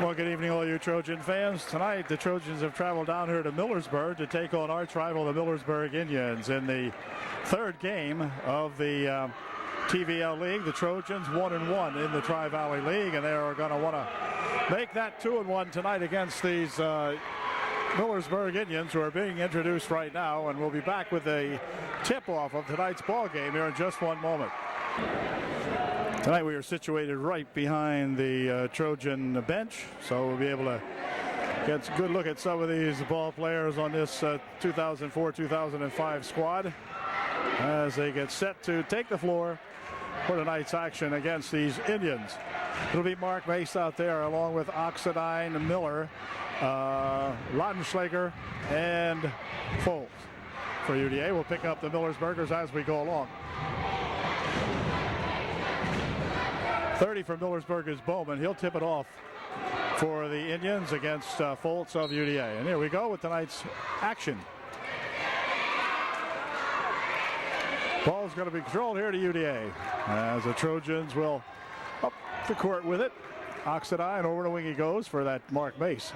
Well, good evening, all you Trojan fans. Tonight, the Trojans have traveled down here to Millersburg to take on arch rival, the Millersburg Indians, in the third game of the TVL League. The Trojans 1-1 in the Tri-Valley League, and they are going to want to make that 2-1 tonight against these Millersburg Indians, who are being introduced right now, and we'll be back with a tip-off of tonight's ball game here in just one moment. Tonight we are situated right behind the Trojan bench, so we'll be able to get a good look at some of these ball players on this 2004-2005 squad as they get set to take the floor for tonight's action against these Indians. It'll be Mark Mace out there along with Oxidine, Miller, Lautenschlager, and Foles. For UDA, we'll pick up the Millersburgers as we go along. 30 for Millersburg is Bowman. He'll tip it off for the Indians against Foltz of UDA. And here we go with tonight's action. Ball's going to be controlled here to UDA as the Trojans will up the court with it. Oxidine over the wing he goes for that Mark Mace.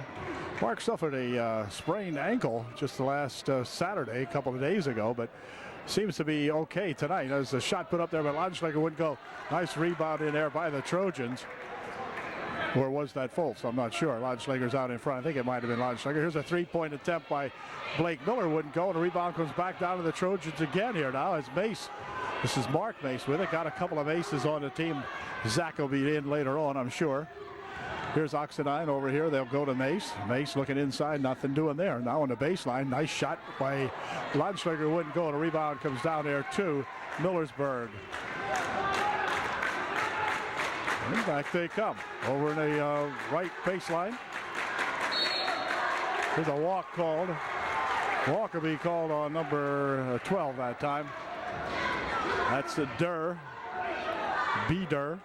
Mark suffered a sprained ankle just the last Saturday, a couple of days ago, but seems to be okay tonight. As the shot put up there, but Lautenschlager wouldn't go. Nice rebound in there by the Trojans. Or was that Foltz? I'm not sure. Lautenschlager's out in front. I think it might have been Lautenschlager. Here's a three-point attempt by Blake Miller. Wouldn't go, and the rebound comes back down to the Trojans again here now as Mace. This is Mark Mace with it. Got a couple of aces on the team. Zach will be in later on, I'm sure. Here's Oxidine over here. They'll go to Mace. Mace looking inside, nothing doing there. Now on the baseline, nice shot by Lautenschlager, wouldn't go, and a rebound comes down there to Millersburg. And back they come over in the right baseline. There's a walk called. Walk will be called on number 12 that time. That's a Durr. B. Durr.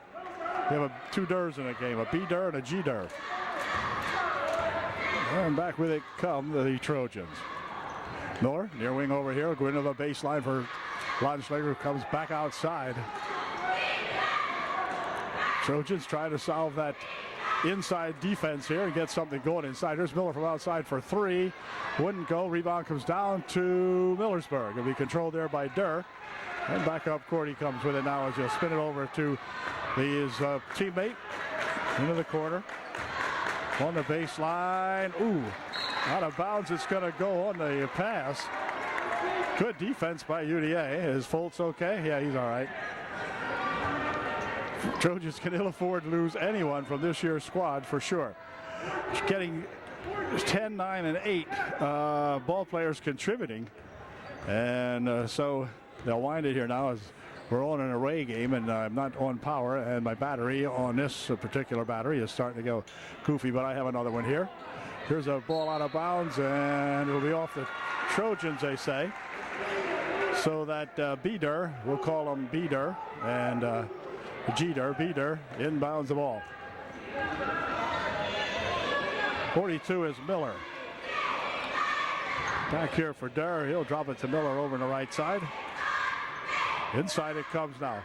We have two Durs in the game, a B Dur and a G Dur. And back with it come the Trojans. Miller, near wing over here, going to the baseline for Lautenschlager, who comes back outside. Trojans trying to solve that inside defense here and get something going inside. Here's Miller from outside for three. Wouldn't go. Rebound comes down to Millersburg. It'll be controlled there by Durr. And back up court he comes with it now as he'll spin it over to his teammate into the corner. On the baseline. Ooh, out of bounds. It's going to go on the pass. Good defense by UDA. Is Foltz okay? Yeah, he's all right. Trojans can ill afford to lose anyone from this year's squad for sure. Getting 10, 9, and 8 ball players contributing. And so they'll wind it here now as we're on an array game, and I'm not on power, and my battery on this particular battery is starting to go goofy, but I have another one here. Here's a ball out of bounds, and it'll be off the Trojans, they say. So that B-Dur, we'll call him B-Dur, and G-Dur, B-Dur, inbounds the ball. 42 is Miller. Back here for Durr. He'll drop it to Miller over on the right side. Inside it comes now.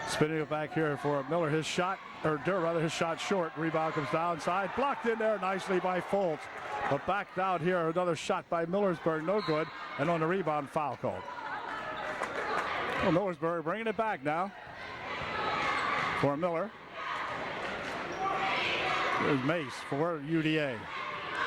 Spinning it back here for Miller. His shot, or Durr rather, his shot short. Rebound comes downside. Blocked in there nicely by Foltz. But back down here, another shot by Millersburg. No good. And on the rebound, foul called. Well, Millersburg bringing it back now for Miller. Here's Mace for UDA.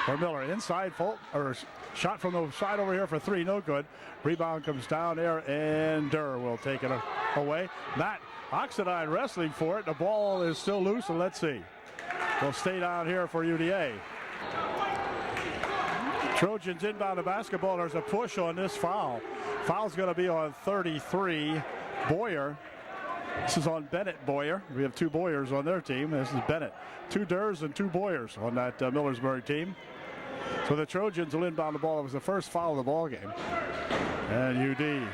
For Miller, inside Foltz, or shot from the side over here for three, no good. Rebound comes down there, and Durr will take it away. Matt Oxidine wrestling for it. The ball is still loose, and let's see. We'll stay down here for UDA. Trojans inbound the basketball. There's a push on this foul. Foul's going to be on 33, Boyer. This is on Bennett Boyer. We have two Boyers on their team. This is Bennett. Two Durs and two Boyers on that Millersburg team. So the Trojans will inbound the ball. It was the first foul of the ball game. And UD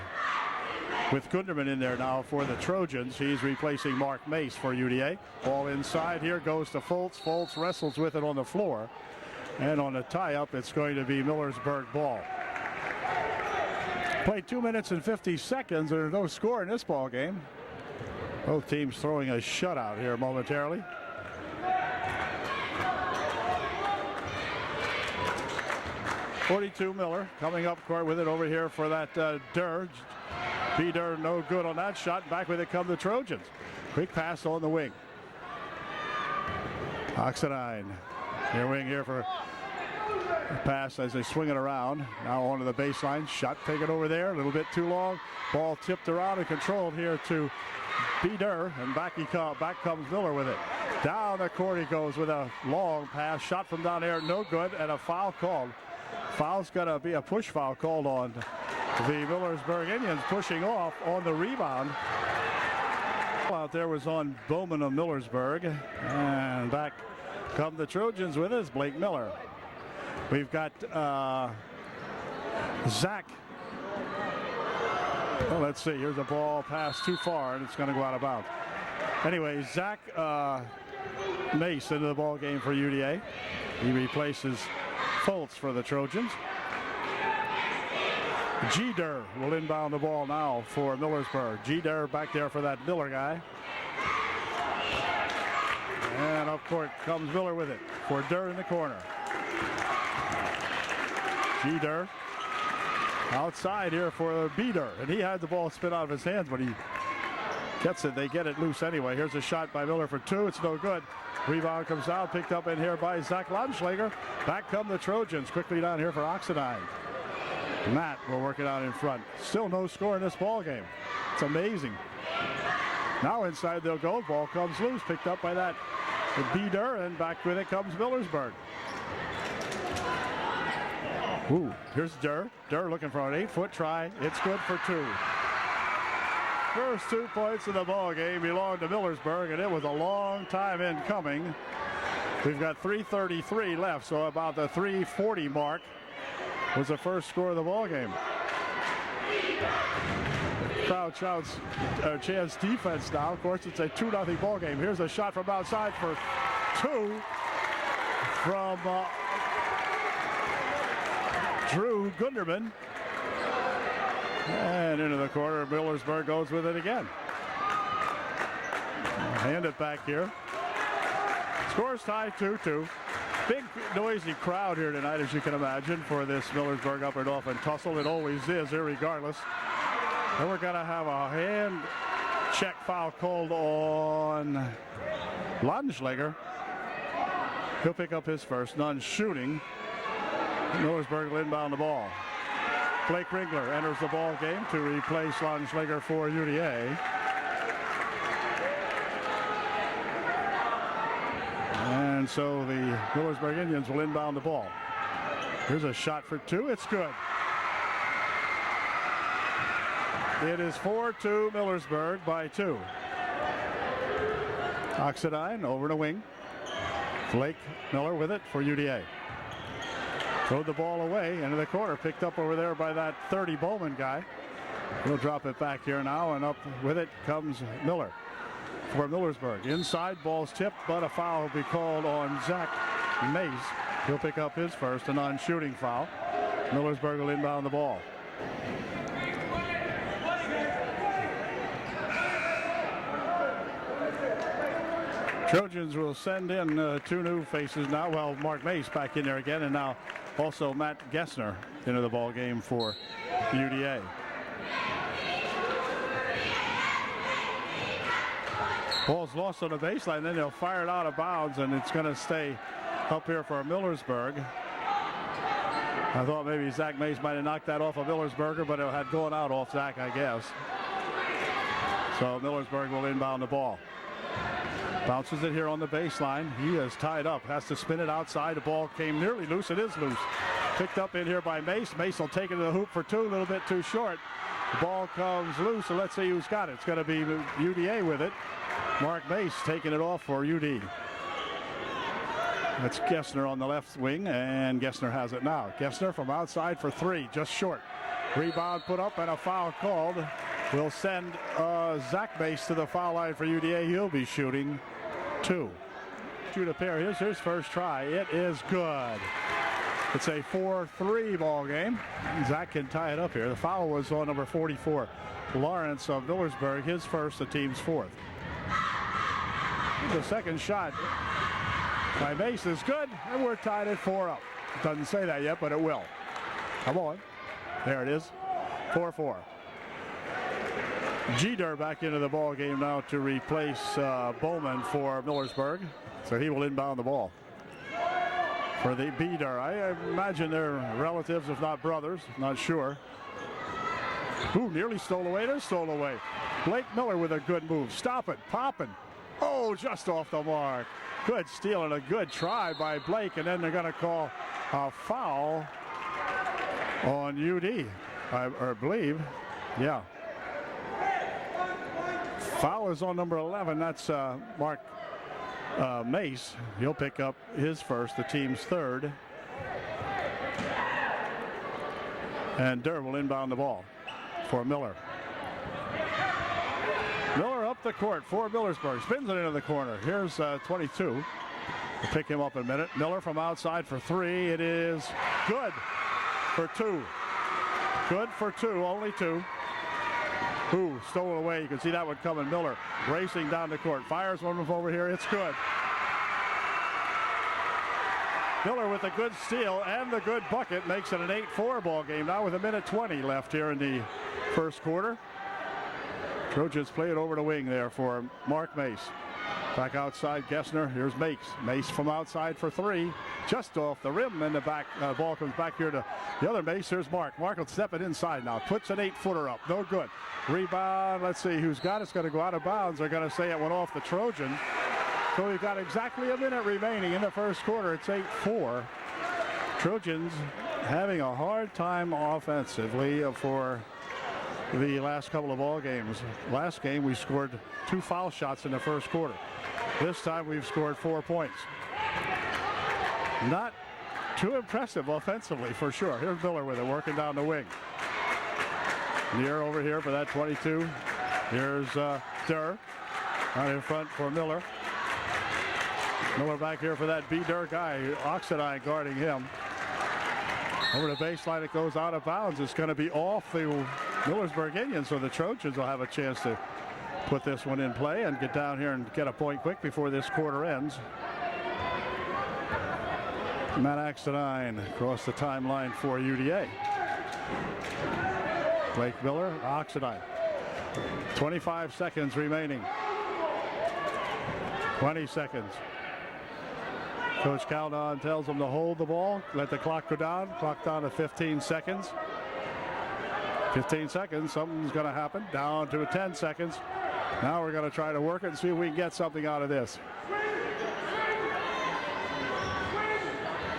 with Gunderman in there now for the Trojans. He's replacing Mark Mace for UDA. Ball inside here goes to Foltz. Foltz wrestles with it on the floor. And on the tie-up, it's going to be Millersburg ball. Played 2 minutes and 50 seconds. There's no score in this ball game. Both teams throwing a shutout here momentarily. 42 Miller coming up court with it over here for that Durr. B. Durr no good on that shot. Back with it come the Trojans. Quick pass on the wing. Oxidine. Near wing here for a pass as they swing it around. Now onto the baseline. Shot taken over there. A little bit too long. Ball tipped around and controlled here to B. Durr. And back comes Miller with it. Down the court he goes with a long pass. Shot from down there. No good. And a foul called. Foul's going to be a push foul called on the Millersburg Indians, pushing off on the rebound. Out there was on Bowman of Millersburg. And back come the Trojans with us, Blake Miller. We've got Zach. Well, let's see. Here's a ball pass too far, and it's going to go out of bounds. Anyway, Zach Mace into the ball game for UDA. He replaces Fultz for the Trojans. G. Durr will inbound the ball now for Millersburg. G. Durr back there for that Miller guy. And up court comes Miller with it for Durr in the corner. G. Durr outside here for B. Durr. And he had the ball spin out of his hands, but he gets it. They get it loose anyway. Here's a shot by Miller for two. It's no good. Rebound comes out, picked up in here by Zach Landschlager. Back come the Trojans. Quickly down here for Oxidine. Matt will work it out in front. Still no score in this ball game. It's amazing. Now inside they'll go. Ball comes loose. Picked up by that B. Durr, and back with it comes Millersburg. Ooh, here's Durr. Durr looking for an 8-foot try. It's good for two. First 2 points of the ball game belong to Millersburg, and it was a long time in coming. We've got 3:33 left, so about the 3:40 mark was the first score of the ball game. Crowd shouts chants defense now. Of course, it's a 2-0 ball game. Here's a shot from outside for two from Drew Gunderman. And into the corner, Millersburg goes with it again. Hand it back here. Scores tied 2-2. Big noisy crowd here tonight, as you can imagine, for this Millersburg Upper Dauphin tussle. It always is, irregardless. And we're going to have a hand check foul called on Landschlager. He'll pick up his first, none shooting. Millersburg will inbound the ball. Blake Ringler enters the ball game to replace Landschlager for UDA. And so the Millersburg Indians will inbound the ball. Here's a shot for two. It's good. It is 4-2 Millersburg by 2. Oxidine over the wing. Blake Miller with it for UDA. Throwed the ball away into the corner, picked up over there by that 30 Bowman guy. He'll drop it back here now, and up with it comes Miller for Millersburg. Inside, ball's tipped, but a foul will be called on Zach Mace. He'll pick up his first, a non-shooting foul. Millersburg will inbound the ball. Trojans will send in two new faces now. Well, Mark Mace back in there again, and now also Matt Gessner into the ball game for UDA. Ball's lost on the baseline, then they'll fire it out of bounds, and it's going to stay up here for Millersburg. I thought maybe Zach Mace might have knocked that off of Millersburger, but it had gone out off Zach, I guess. So Millersburg will inbound the ball. Bounces it here on the baseline. He is tied up. Has to spin it outside. The ball came nearly loose. It is loose. Picked up in here by Mace. Mace will take it to the hoop for two. A little bit too short. The ball comes loose. So let's see who's got it. It's going to be UDA with it. Mark Mace taking it off for UD. That's Gessner on the left wing, and Gessner has it now. Gessner from outside for three. Just short. Rebound put up and a foul called. We'll send Zach Mace to the foul line for UDA. He'll be shooting two. Shoot a pair. Here's his first try. It is good. It's a 4-3 ball game. Zach can tie it up here. The foul was on number 44, Lawrence of Millersburg. His first, the team's fourth. The second shot by Mace is good, and we're tied at 4-up. Doesn't say that yet, but it will. Come on. There it is. 4-4. Jeter back into the ball game now to replace Bowman for Millersburg. So he will inbound the ball for the Beater. I imagine they're relatives, if not brothers. Not sure. Ooh, nearly stole away. It is stole away. Blake Miller with a good move. Stop it. Popping. Oh, just off the mark. Good steal and a good try by Blake. And then they're going to call a foul on UD, I believe. Yeah. Foul is on number 11. That's Mark Mace. He'll pick up his first, the team's third. And Durr will inbound the ball for Miller. Miller up the court for Millersburg. Spins it into the corner. Here's 22. We'll pick him up in a minute. Miller from outside for three. It is good for two. Good for two. Only two. Ooh, stole away. You can see that one coming. Miller racing down the court. Fires one from over here. It's good. Miller with a good steal and the good bucket makes it an 8-4 ball game now with 1:20 left here in the first quarter. Trojans play it over the wing there for Mark Mace. Back outside, Gessner. Here's Mace. Mace from outside for three. Just off the rim, and the back ball comes back here to the other Mace. Here's Mark. Mark will step it inside now. Puts an 8-footer up. No good. Rebound. Let's see who's got it. It's going to go out of bounds. They're going to say it went off the Trojan. So we've got exactly a minute remaining in the first quarter. It's 8-4. Trojans having a hard time offensively for the last couple of ball games. Last game we scored 2 foul shots in the first quarter. This time we've scored 4 points. Not too impressive offensively for sure. Here's Miller with it, working down the wing. Near over here for that 22. Here's Durr out in front for Miller. Miller back here for that B. Durr guy, Oxidine guarding him. Over the baseline, it goes out of bounds. It's going to be off the Millersburg Indians, so the Trojans will have a chance to put this one in play and get down here and get a point quick before this quarter ends. Matt Oxidine across the timeline for UDA. Blake Miller, Oxidine. 25 seconds remaining. 20 seconds. Coach Calnon tells them to hold the ball, let the clock go down. Clock down to 15 seconds. 15 seconds, something's going to happen. Down to 10 seconds. Now we're going to try to work it and see if we can get something out of this.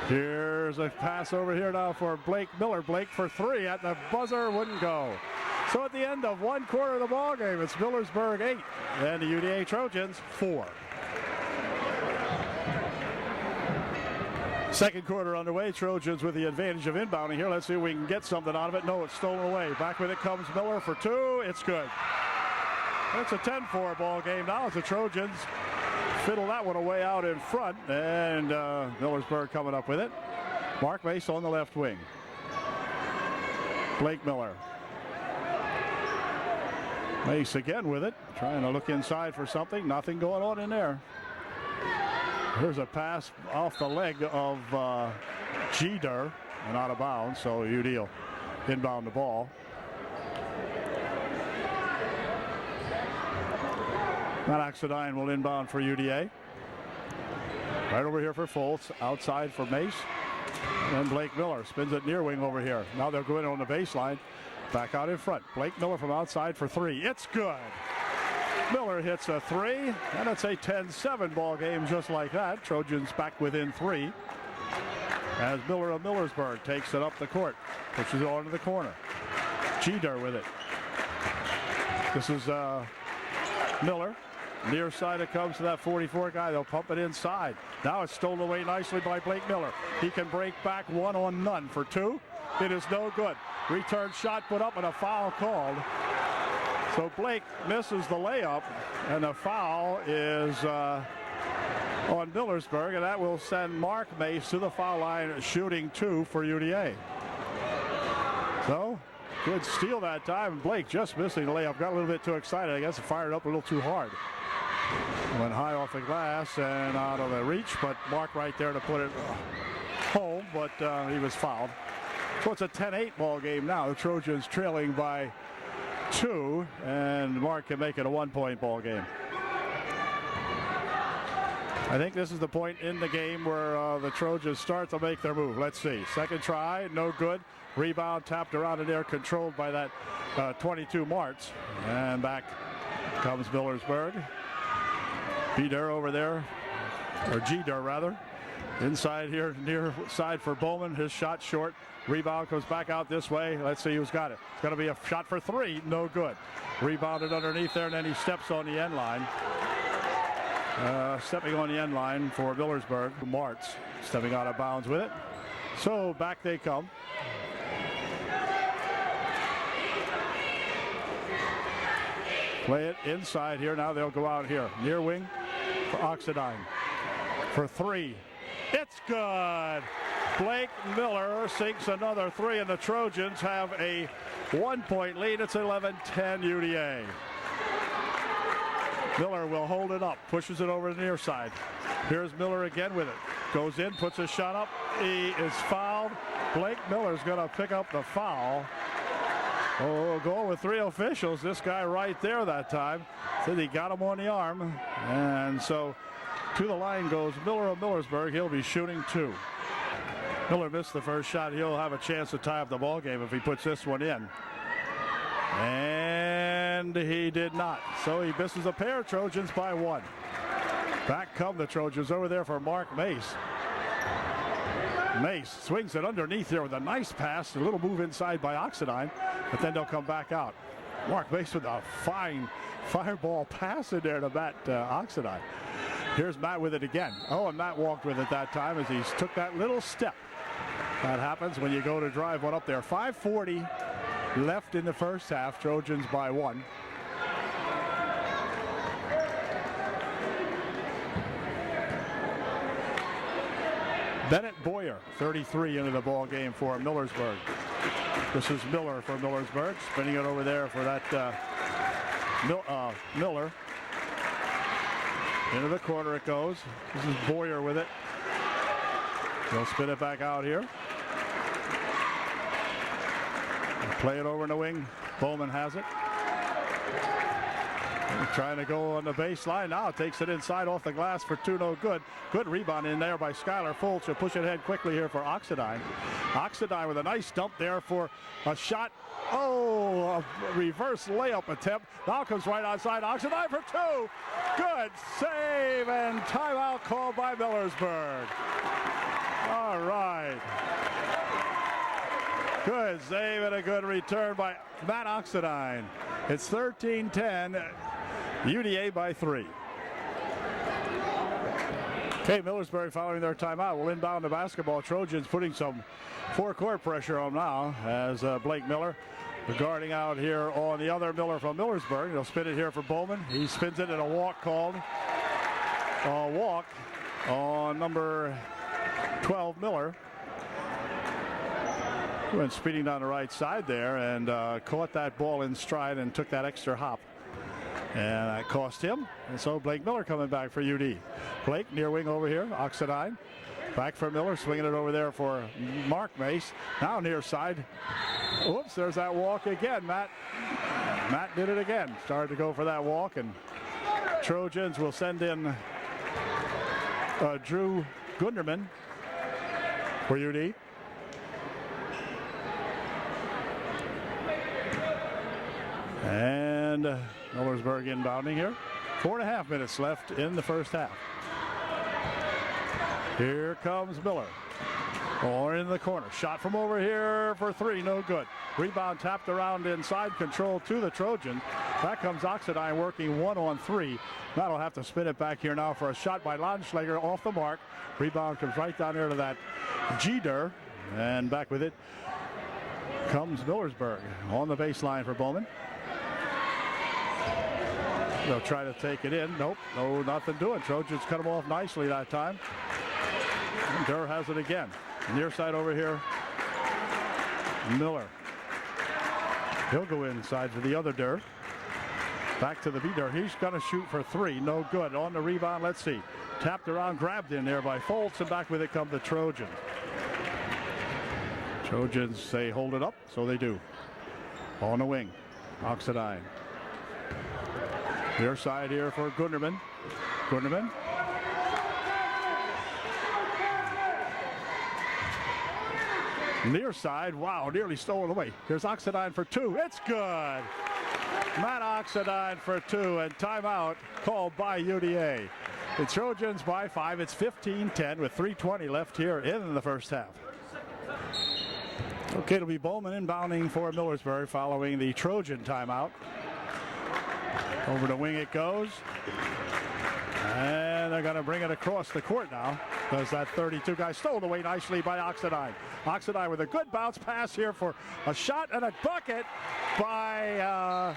Here's a pass over here now for Blake Miller. Blake for three at the buzzer, wouldn't go. So at the end of one quarter of the ball game, it's Millersburg 8 and the UDA Trojans 4. Second quarter underway. Trojans with the advantage of inbounding here. Let's see if we can get something out of it. No, it's stolen away. Back with it comes Miller for two. It's good. It's a 10-4 ball game now as the Trojans fiddle that one away out in front. And Millersburg coming up with it. Mark Mace on the left wing. Blake Miller. Mace again with it. Trying to look inside for something. Nothing going on in there. Here's a pass off the leg of Jeter and out of bounds, so UD will inbound the ball. Matt Oxidine will inbound for UDA. Right over here for Fultz, outside for Mace. And Blake Miller spins it near wing over here. Now they're going on the baseline. Back out in front. Blake Miller from outside for three. It's good. Miller hits a three, and it's a 10-7 ball game just like that. Trojans back within three as Miller of Millersburg takes it up the court, pushes it onto the corner. Jeter with it. This is Miller. Near side it comes to that 44 guy. They'll pump it inside. Now it's stolen away nicely by Blake Miller. He can break back 1-on-none for two. It is no good. Return shot put up and a foul called. So Blake misses the layup, and the foul is on Millersburg, and that will send Mark Mace to the foul line, shooting two for UDA. So, good steal that time. Blake just missing the layup. Got a little bit too excited. I guess it fired up a little too hard. Went high off the glass and out of the reach, but Mark right there to put it home, but he was fouled. So it's a 10-8 ball game now. The Trojans trailing by 2, and Mark can make it a 1-point ball game. I think this is the point in the game where the Trojans start to make their move. Let's see. Second try, no good. Rebound tapped around in there, controlled by that 22 Martz. And back comes Millersburg. B-Dur over there, or G-Dur rather. Inside here, near side for Bowman. His shot short. Rebound comes back out this way. Let's see who's got it. It's going to be a shot for 3. No good. Rebounded underneath there, and then he steps on the end line. Stepping on the end line for Millersburg. Martz stepping out of bounds with it. So back they come. Play it inside here. Now they'll go out here. Near wing for Oxidine. For 3. It's good. Blake Miller sinks another 3, and the Trojans have a 1-point lead. It's 11-10 UDA. Miller will hold it up, pushes it over the near side. Here's Miller again with it. Goes in, puts a shot up. He is fouled. Blake Miller's going to pick up the foul. Oh, going with 3 officials. This guy right there that time said he got him on the arm. And so to the line goes Miller of Millersburg. He'll be shooting 2. Miller missed the first shot. He'll have a chance to tie up the ball game if he puts this one in. And he did not. So he misses a pair. Trojans by 1. Back come the Trojans over there for Mark Mace. Mace swings it underneath there with a nice pass. A little move inside by Oxidine, but then they'll come back out. Mark Mace with a fine fireball pass in there to Matt Oxidine. Here's Matt with it again. Oh, and Matt walked with it that time as he took that little step. That happens when you go to drive one up there. 5:40 left in the first half. Trojans by 1. Bennett Boyer, 33 into the ball game for Millersburg. This is Miller for Millersburg, spinning it over there for that Miller. Into the corner it goes. This is Boyer with it. He'll spin it back out here. Play it over in the wing. Bowman has it. Trying to go on the baseline. Now takes it inside off the glass for 2. No good. Good rebound in there by Skylar Fultz. She'll push it ahead quickly here for Oxidine. Oxidine with a nice dump there for a shot. Oh, a reverse layup attempt. Now comes right outside. Oxidine for 2. Good save, and timeout called by Millersburg. All right. Good save and a good return by Matt Oxidine. It's 13-10. UDA by 3. Okay, Millersburg following their timeout will inbound the basketball. Trojans putting some forecourt pressure on now as Blake Miller guarding out here on the other Miller from Millersburg. He'll spin it here for Bowman. He spins it in a walk called. A walk on number 12 Miller. Went speeding down the right side there and caught that ball in stride and took that extra hop. And that cost him. And so Blake Miller coming back for UD. Blake near wing over here. Oxidine. Back for Miller. Swinging it over there for Mark Mace. Now near side. Oops, there's that walk again. Matt did it again. Started to go for that walk. And Trojans will send in Drew Gunderman for UD. And Millersburg inbounding here. 4.5 minutes left in the first half. Here comes Miller. Or in the corner. Shot from over here for 3. No good. Rebound tapped around inside. Control to the Trojans. Back comes Oxidine working 1-on-3. That'll have to spin it back here now for a shot by Landschlager off the mark. Rebound comes right down there to that G-Dur. And back with it comes Millersburg on the baseline for Bowman. They'll try to take it in. Nope, no, nothing doing. Trojans cut him off nicely that time. And Dur has it again. Near side over here, Miller. He'll go inside to the other Dur. Back to the B-Dur. He's going to shoot for 3. No good. On the rebound, let's see. Tapped around, grabbed in there by Fultz, and back with it come the Trojans. Trojans say hold it up, so they do. On the wing, Oxidine. Near side here for Gunderman. Gunderman. Near side, wow, nearly stolen away. Here's Oxidine for two. It's good. Matt Oxidine for two, and timeout called by UDA. The Trojans by 5. It's 15-10 with 3:20 left here in the first half. Okay, it'll be Bowman inbounding for Millersburg following the Trojan timeout. Over the wing it goes. And they're going to bring it across the court now, because that 32 guy stole away nicely by Oxidine. Oxidine with a good bounce pass here for a shot and a bucket by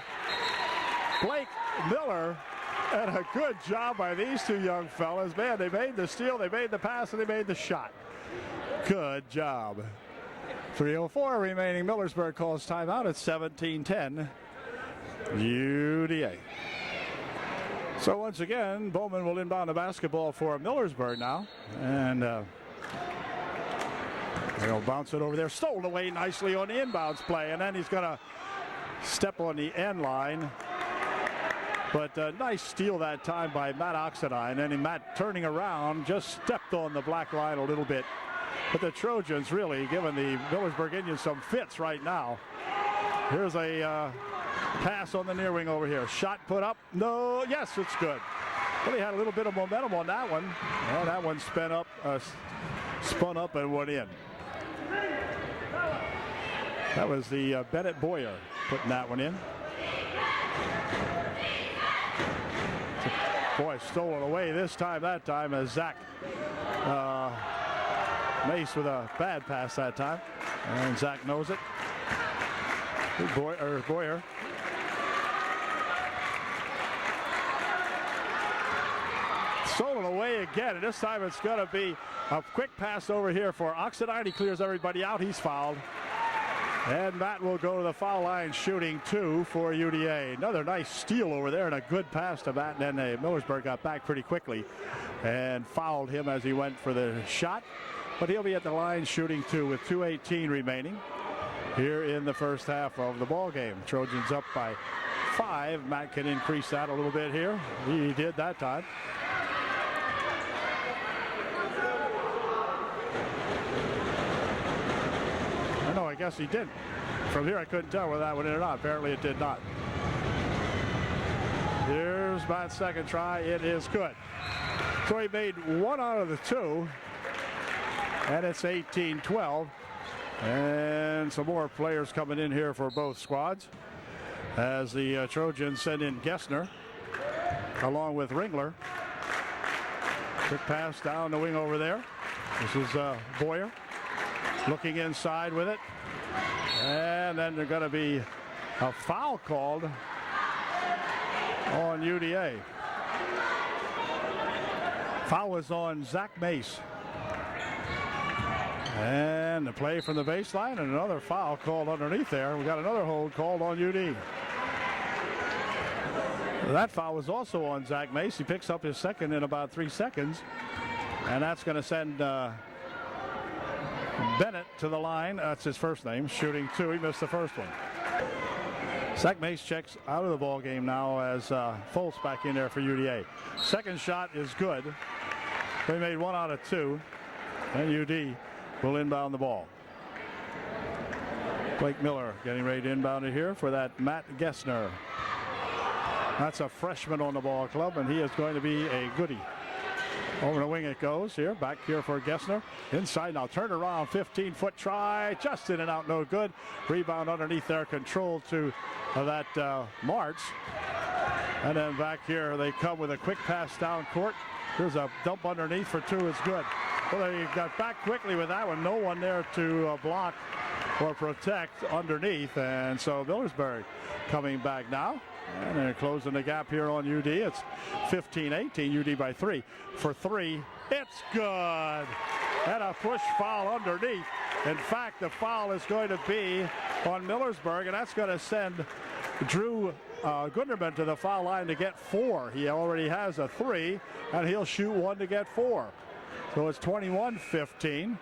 Blake Miller. And a good job by these two young fellas. Man, they made the steal, they made the pass, and they made the shot. Good job. 3:04 remaining. Millersburg calls timeout at 17-10. UDA. So once again, Bowman will inbound the basketball for Millersburg now. And they'll bounce it over there. Stolen away nicely on the inbounds play. And then he's going to step on the end line. But nice steal that time by Matt Oxidine. And Matt turning around just stepped on the black line a little bit. But the Trojans really giving the Millersburg Indians some fits right now. Here's a pass on the near wing over here. Shot put up. No. Yes, it's good. Well, he had a little bit of momentum on that one. Well, that one spun up and went in. That was the Bennett Boyer putting that one in. Boy, stolen away this time. That time as Zach Mace with a bad pass that time. And Zach knows it. Boyer. Stolen away again, and this time it's going to be a quick pass over here for Oxidine. He clears everybody out. He's fouled. And Matt will go to the foul line shooting 2 for UDA. Another nice steal over there and a good pass to Matt. And then Millersburg got back pretty quickly and fouled him as he went for the shot. But he'll be at the line shooting 2 with 2:18 remaining here in the first half of the ball game. Trojans up by 5. Matt can increase that a little bit here. He did that time. I guess he did. From here I couldn't tell whether that went in or not. Apparently it did not. Here's Matt's second try. It is good. So he made 1 out of the 2. And it's 18-12. And some more players coming in here for both squads. As the Trojans send in Gessner along with Ringler. Quick pass down the wing over there. This is Boyer looking inside with it. And then there's going to be a foul called on UDA. Foul was on Zach Mace. And the play from the baseline, and another foul called underneath there. We got another hold called on UD. That foul was also on Zach Mace. He picks up his second in about 3 seconds. And that's going to send Bennett to the line. That's his first name, shooting 2. He missed the first one. Zach Mace checks out of the ball game now as Foltz back in there for UDA. Second shot is good. They made 1 out of 2. And UD will inbound the ball. Blake Miller getting ready to inbound it here for that Matt Gessner. That's a freshman on the ball club, and he is going to be a goodie. Over the wing it goes here. Back here for Gessner. Inside now. Turn around. 15-foot try. Just in and out. No good. Rebound underneath there. Control to that Martz. And then back here they come with a quick pass down court. Here's a dump underneath for 2. It's good. Well, they got back quickly with that one. No one there to block or protect underneath. And so Millersburg coming back now. And they're closing the gap here on UD. It's 15-18, UD by 3. For 3, it's good. And a push foul underneath. In fact, the foul is going to be on Millersburg, and that's going to send Drew Gunderman to the foul line to get 4. He already has a 3, and he'll shoot 1 to get 4. So it's 21-15.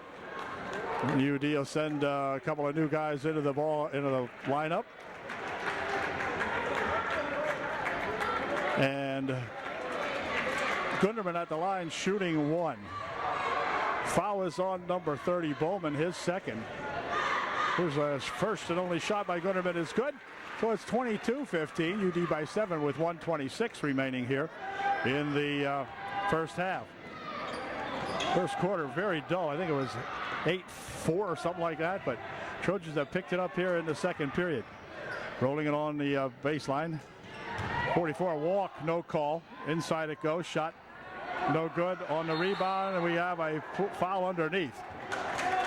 UD will send a couple of new guys into the lineup. And Gunderman at the line shooting one. Foul is on number 30, Bowman, his second. His first and only shot by Gunderman is good. So it's 22-15, UD by 7 with 1:26 remaining here in the first half. First quarter very dull. I think it was 8-4 or something like that, but Trojans have picked it up here in the second period. Rolling it on the baseline. 44 walk, no call. Inside it goes, shot no good. On the rebound, and we have a foul underneath.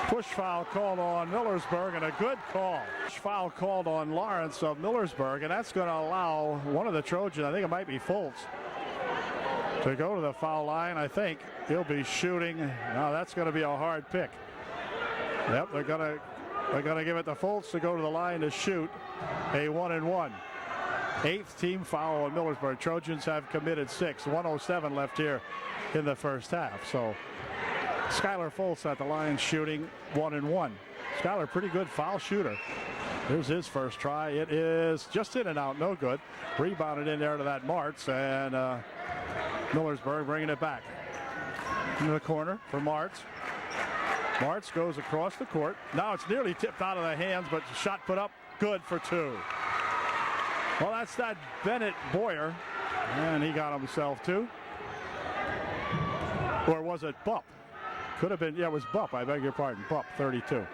Push foul called on Millersburg, and a good call. Push foul called on Lawrence of Millersburg, and that's going to allow one of the Trojans, I think it might be Fultz, to go to the foul line. I think he'll be shooting. Now that's going to be a hard pick. Yep, they're going to give it to Fultz to go to the line to shoot a 1-and-1. 8th team foul on Millersburg. Trojans have committed 6. 1:07 left here in the first half. So Skylar Fultz at the line shooting 1-and-1. Skylar, pretty good foul shooter. Here's his first try. It is just in and out, no good. Rebounded in there to that Martz, and Millersburg bringing it back. Into the corner for Martz. Martz goes across the court. Now it's nearly tipped out of the hands, but shot put up, good for 2. Well, that's that Bennett Boyer, and he got himself 2. Or was it Bupp? Could have been, yeah, it was Bupp, I beg your pardon. Bupp, 32.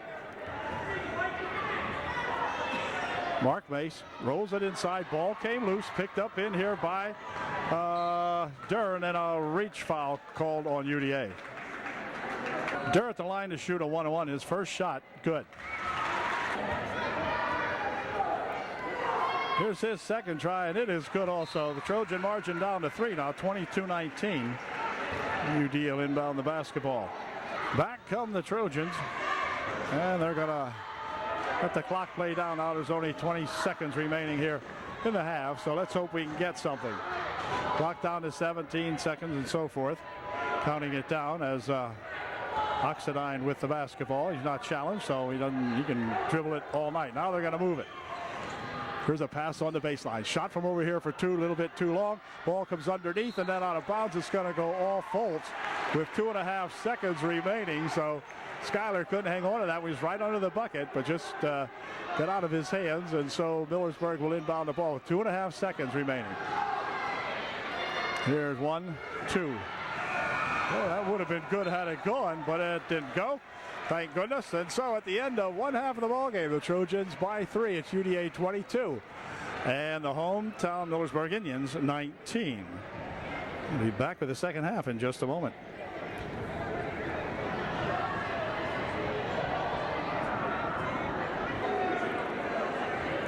Mark Mace rolls it inside. Ball came loose, picked up in here by Durr, and a reach foul called on UDA. Durr at the line to shoot a 1-on-1. His first shot, good. Here's his second try, and it is good also. The Trojan margin down to 3 now, 22-19. UD will inbound the basketball. Back come the Trojans, and they're going to let the clock play down. Now there's only 20 seconds remaining here in the half, so let's hope we can get something. Clock down to 17 seconds and so forth. Counting it down as Oxidine with the basketball. He's not challenged, so he can dribble it all night. Now they're going to move it. Here's a pass on the baseline. Shot from over here for 2, a little bit too long. Ball comes underneath, and then out of bounds. It's going to go all Fultz with 2.5 seconds remaining. So Skylar couldn't hang on to that. He was right under the bucket, but just got out of his hands. And so Millersburg will inbound the ball with 2.5 seconds remaining. Here's 1, 2. Well, that would have been good had it gone, but it didn't go. Thank goodness. And so at the end of one half of the ball game, the Trojans by 3. It's UDA 22. And the hometown Millersburg Indians 19. We'll be back with the second half in just a moment.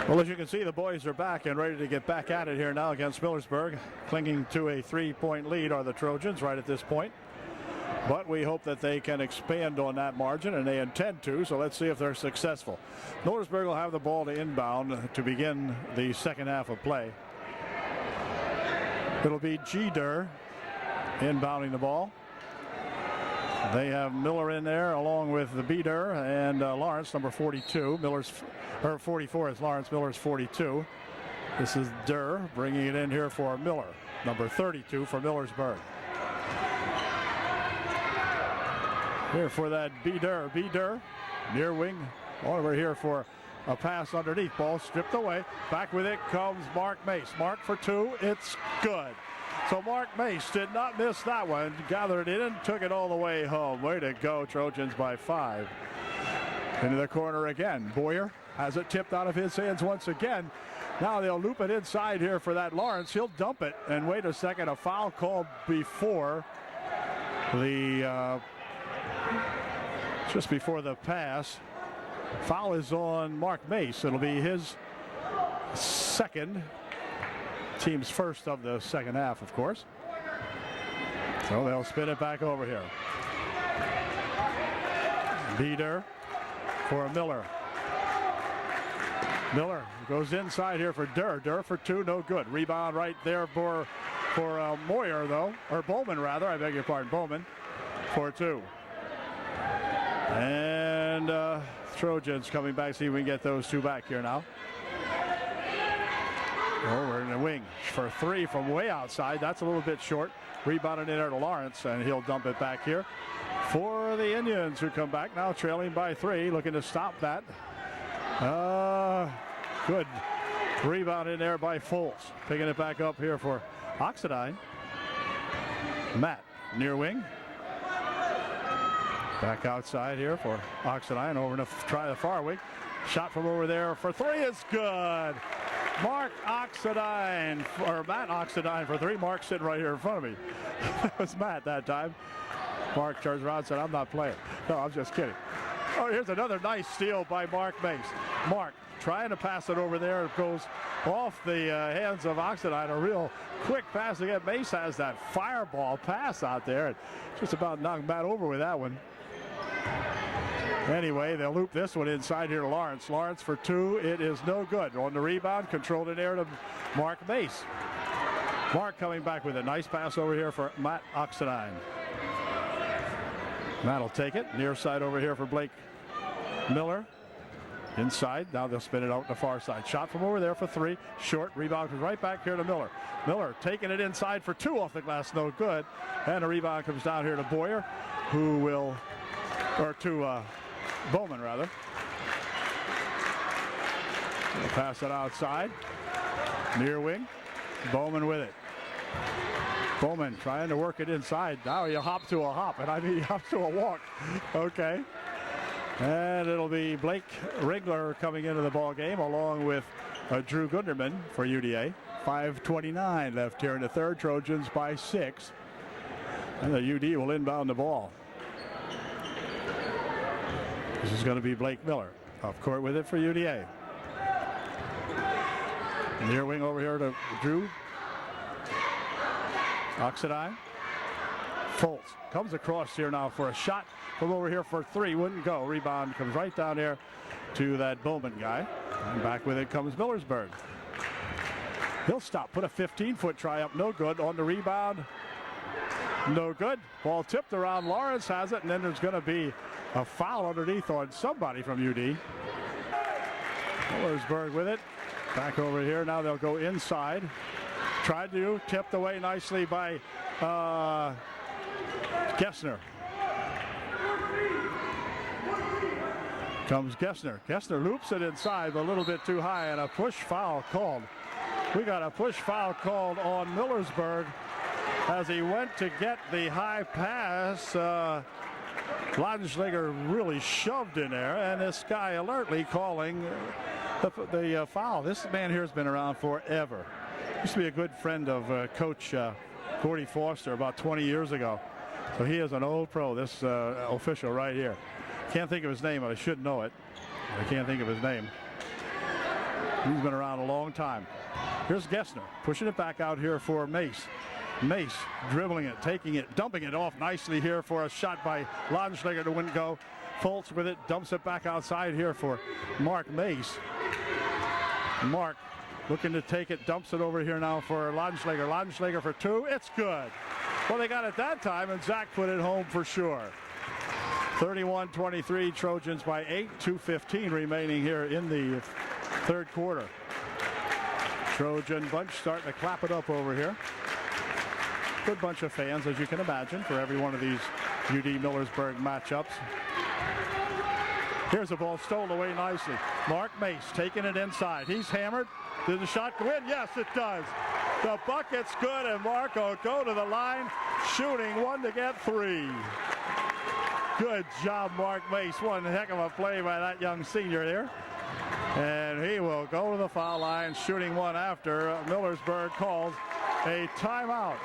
Well, as you can see, the boys are back and ready to get back at it here now against Millersburg. Clinging to a 3-point lead are the Trojans right at this point. But we hope that they can expand on that margin, and they intend to, so let's see if they're successful. Millersburg will have the ball to inbound to begin the second half of play. It'll be G. Durr inbounding the ball. They have Miller in there along with the B. Durr and Lawrence, number 42. 44 is Lawrence, Miller's 42. This is Durr bringing it in here for Miller, number 32 for Millersburg. Here for that B. Durr. B. Durr, near wing, over here for a pass underneath. Ball stripped away. Back with it comes Mark Mace. Mark for 2. It's good. So Mark Mace did not miss that one. Gathered it in, took it all the way home. Way to go, Trojans by 5. Into the corner again. Boyer has it tipped out of his hands once again. Now they'll loop it inside here for that Lawrence. He'll dump it. And wait a second, a foul called before the just before the pass. Foul is on Mark Mace. It'll be his second, team's first of the second half, of course. So they'll spin it back over here. Beater for Miller. Miller goes inside here for Durr. Durr for 2, no good. Rebound right there for Moyer, though, or Bowman rather. I beg your pardon, Bowman for 2. And And Trojans coming back, see if we can get those two back here now. Over in the wing for three from way outside. That's a little bit short. Rebounded in there to Lawrence, and he'll dump it back here for the Indians, who come back now trailing by 3, looking to stop that. Good rebound in there by Foltz. Picking it back up here for Oxidine. Matt, near wing. Back outside here for Oxidine. Over to try the far wing. Shot from over there for 3 is good. Mark Oxidine, or Matt Oxidine for 3. Mark sitting right here in front of me. That was Matt that time. Mark turns around and said, I'm not playing. No, I'm just kidding. Oh, here's another nice steal by Mark Mace. Mark trying to pass it over there. It goes off the hands of Oxidine. A real quick pass again. Mace has that fireball pass out there. And just about knocked Matt over with that one. Anyway, they'll loop this one inside here to Lawrence. Lawrence for 2. It is no good. On the rebound, controlled in air to Mark Mace. Mark coming back with a nice pass over here for Matt Oxidine. Matt will take it. Near side over here for Blake Miller. Inside. Now they'll spin it out the far side. Shot from over there for 3. Short. Rebound comes right back here to Miller. Miller taking it inside for 2 off the glass. No good. And a rebound comes down here to Boyer, who will, or to Bowman rather. We'll pass it outside. Near wing. Bowman with it. Bowman trying to work it inside. Now you hop to a hop, and I mean hop to a walk. Okay. And it'll be Blake Rigler coming into the ball game along with Drew Gunderman for UDA. 5:29 left here in the third. Trojans by 6. And the UD will inbound the ball. This is going to be Blake Miller. Off court with it for UDA. Near wing over here to Drew. Oxidine. Foltz comes across here now for a shot from over here for 3. Wouldn't go. Rebound comes right down there to that Bowman guy. And back with it comes Millersburg. He'll stop. Put a 15-foot try up. No good. On the rebound. No good. Ball tipped around. Lawrence has it. And then there's going to be a foul underneath on somebody from UD. Millersburg with it. Back over here. Now they'll go inside. Tried to. Tipped away nicely by Gessner. Comes Gessner. Gessner loops it inside, but a little bit too high, and a push foul called. We got a push foul called on Millersburg as he went to get the high pass. Ladenschlager really shoved in there, and this guy alertly calling the foul. This man here has been around forever. Used to be a good friend of Coach Gordy Foster about 20 years ago. So he is an old pro, this official right here. Can't think of his name, but I should know it. I can't think of his name. He's been around a long time. Here's Gessner pushing it back out here for Mace. Mace dribbling it, taking it, dumping it off nicely here for a shot by Ladenschlager to win go. Foltz with it, dumps it back outside here for Mark Mace. Mark looking to take it, dumps it over here now for Ladenschlager. Ladenschlager for 2. It's good. Well, they got it that time, and Zach put it home for sure. 31-23, Trojans by 8. 2:15 remaining here in the third quarter. Trojan bunch starting to clap it up over here. Good bunch of fans, as you can imagine, for every one of these UD Millersburg matchups. Here's a ball stolen away nicely. Mark Mace taking it inside. He's hammered. Does the shot go in? Yes, it does. The bucket's good, and Mark will go to the line, shooting 1 to get 3. Good job, Mark Mace. One heck of a play by that young senior there. And he will go to the foul line, shooting 1 after Millersburg calls a timeout.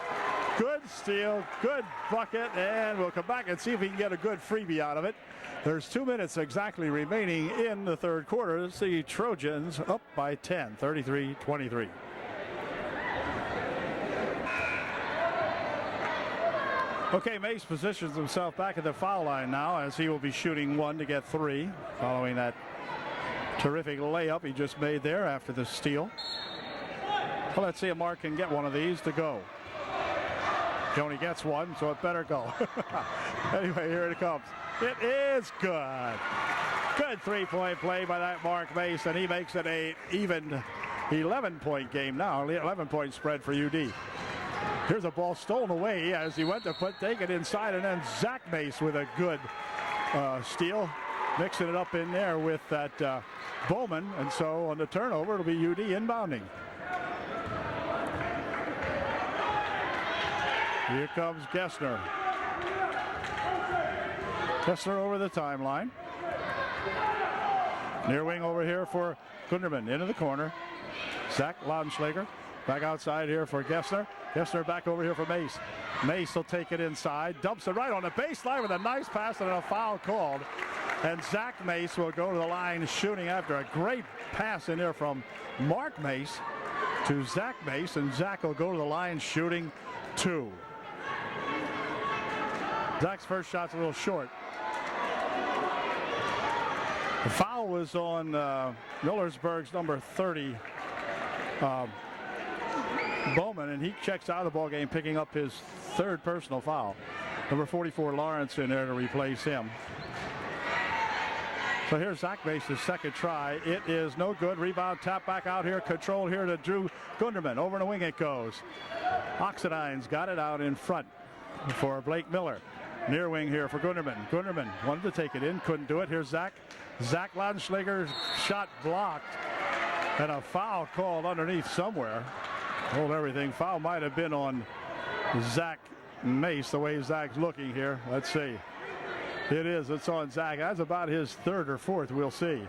Good steal, good bucket, and we'll come back and see if we can get a good freebie out of it. There's 2 minutes exactly remaining in the third quarter. Let's see, Trojans up by 10, 33-23. Okay, Mace positions himself back at the foul line now as he will be shooting 1 to get 3 following that terrific layup he just made there after the steal. Well, let's see if Mark can get one of these to go. He only gets 1, so it better go. Anyway, here it comes. It is good. Good three-point play by that Mark Mace, and he makes it a even 11-point game now. 11-point spread for UD. Here's a ball stolen away as he went to take it inside, and then Zach Mace with a good steal, mixing it up in there with that Bowman, and so on the turnover it'll be UD inbounding. Here comes Gessner. Gessner over the timeline. Near wing over here for Gunderman, into the corner. Zach Laudenschlager back outside here for Gessner. Gessner back over here for Mace. Mace will take it inside, dumps it right on the baseline with a nice pass and a foul called. And Zach Mace will go to the line shooting after a great pass in there from Mark Mace to Zach Mace, and Zach will go to the line shooting 2. Zach's first shot's a little short. The foul was on Millersburg's number 30, Bowman, and he checks out of the ball game, picking up his 3rd personal foul. Number 44 Lawrence in there to replace him. So here's Zach Mace's second try. It is no good. Rebound, tap back out here. Control here to Drew Gunderman. Over the wing it goes. Oxidine's got it out in front for Blake Miller. Near wing here for Gunderman. Gunderman wanted to take it in, couldn't do it. Here's Zach. Zach Laudenschlager's shot blocked, and a foul called underneath somewhere. Hold everything. Foul might have been on Zach Mace, the way Zach's looking here. Let's see. It is. It's on Zach. That's about his 3rd or 4th. We'll see.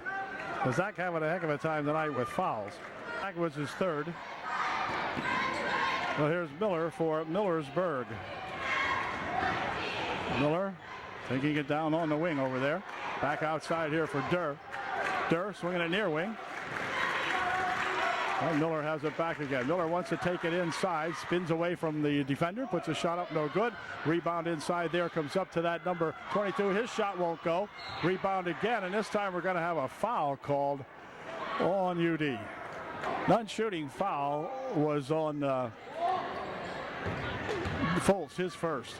Zach having a heck of a time tonight with fouls. Zach was his 3rd. Well, here's Miller for Millersburg. Miller taking it down on the wing over there. Back outside here for Durr. Durr swinging it near wing. And Miller has it back again. Miller wants to take it inside, spins away from the defender, puts a shot up, no good. Rebound inside there, comes up to that number 22. His shot won't go. Rebound again, and this time we're going to have a foul called on UD. Non-shooting foul was on Foltz, his first.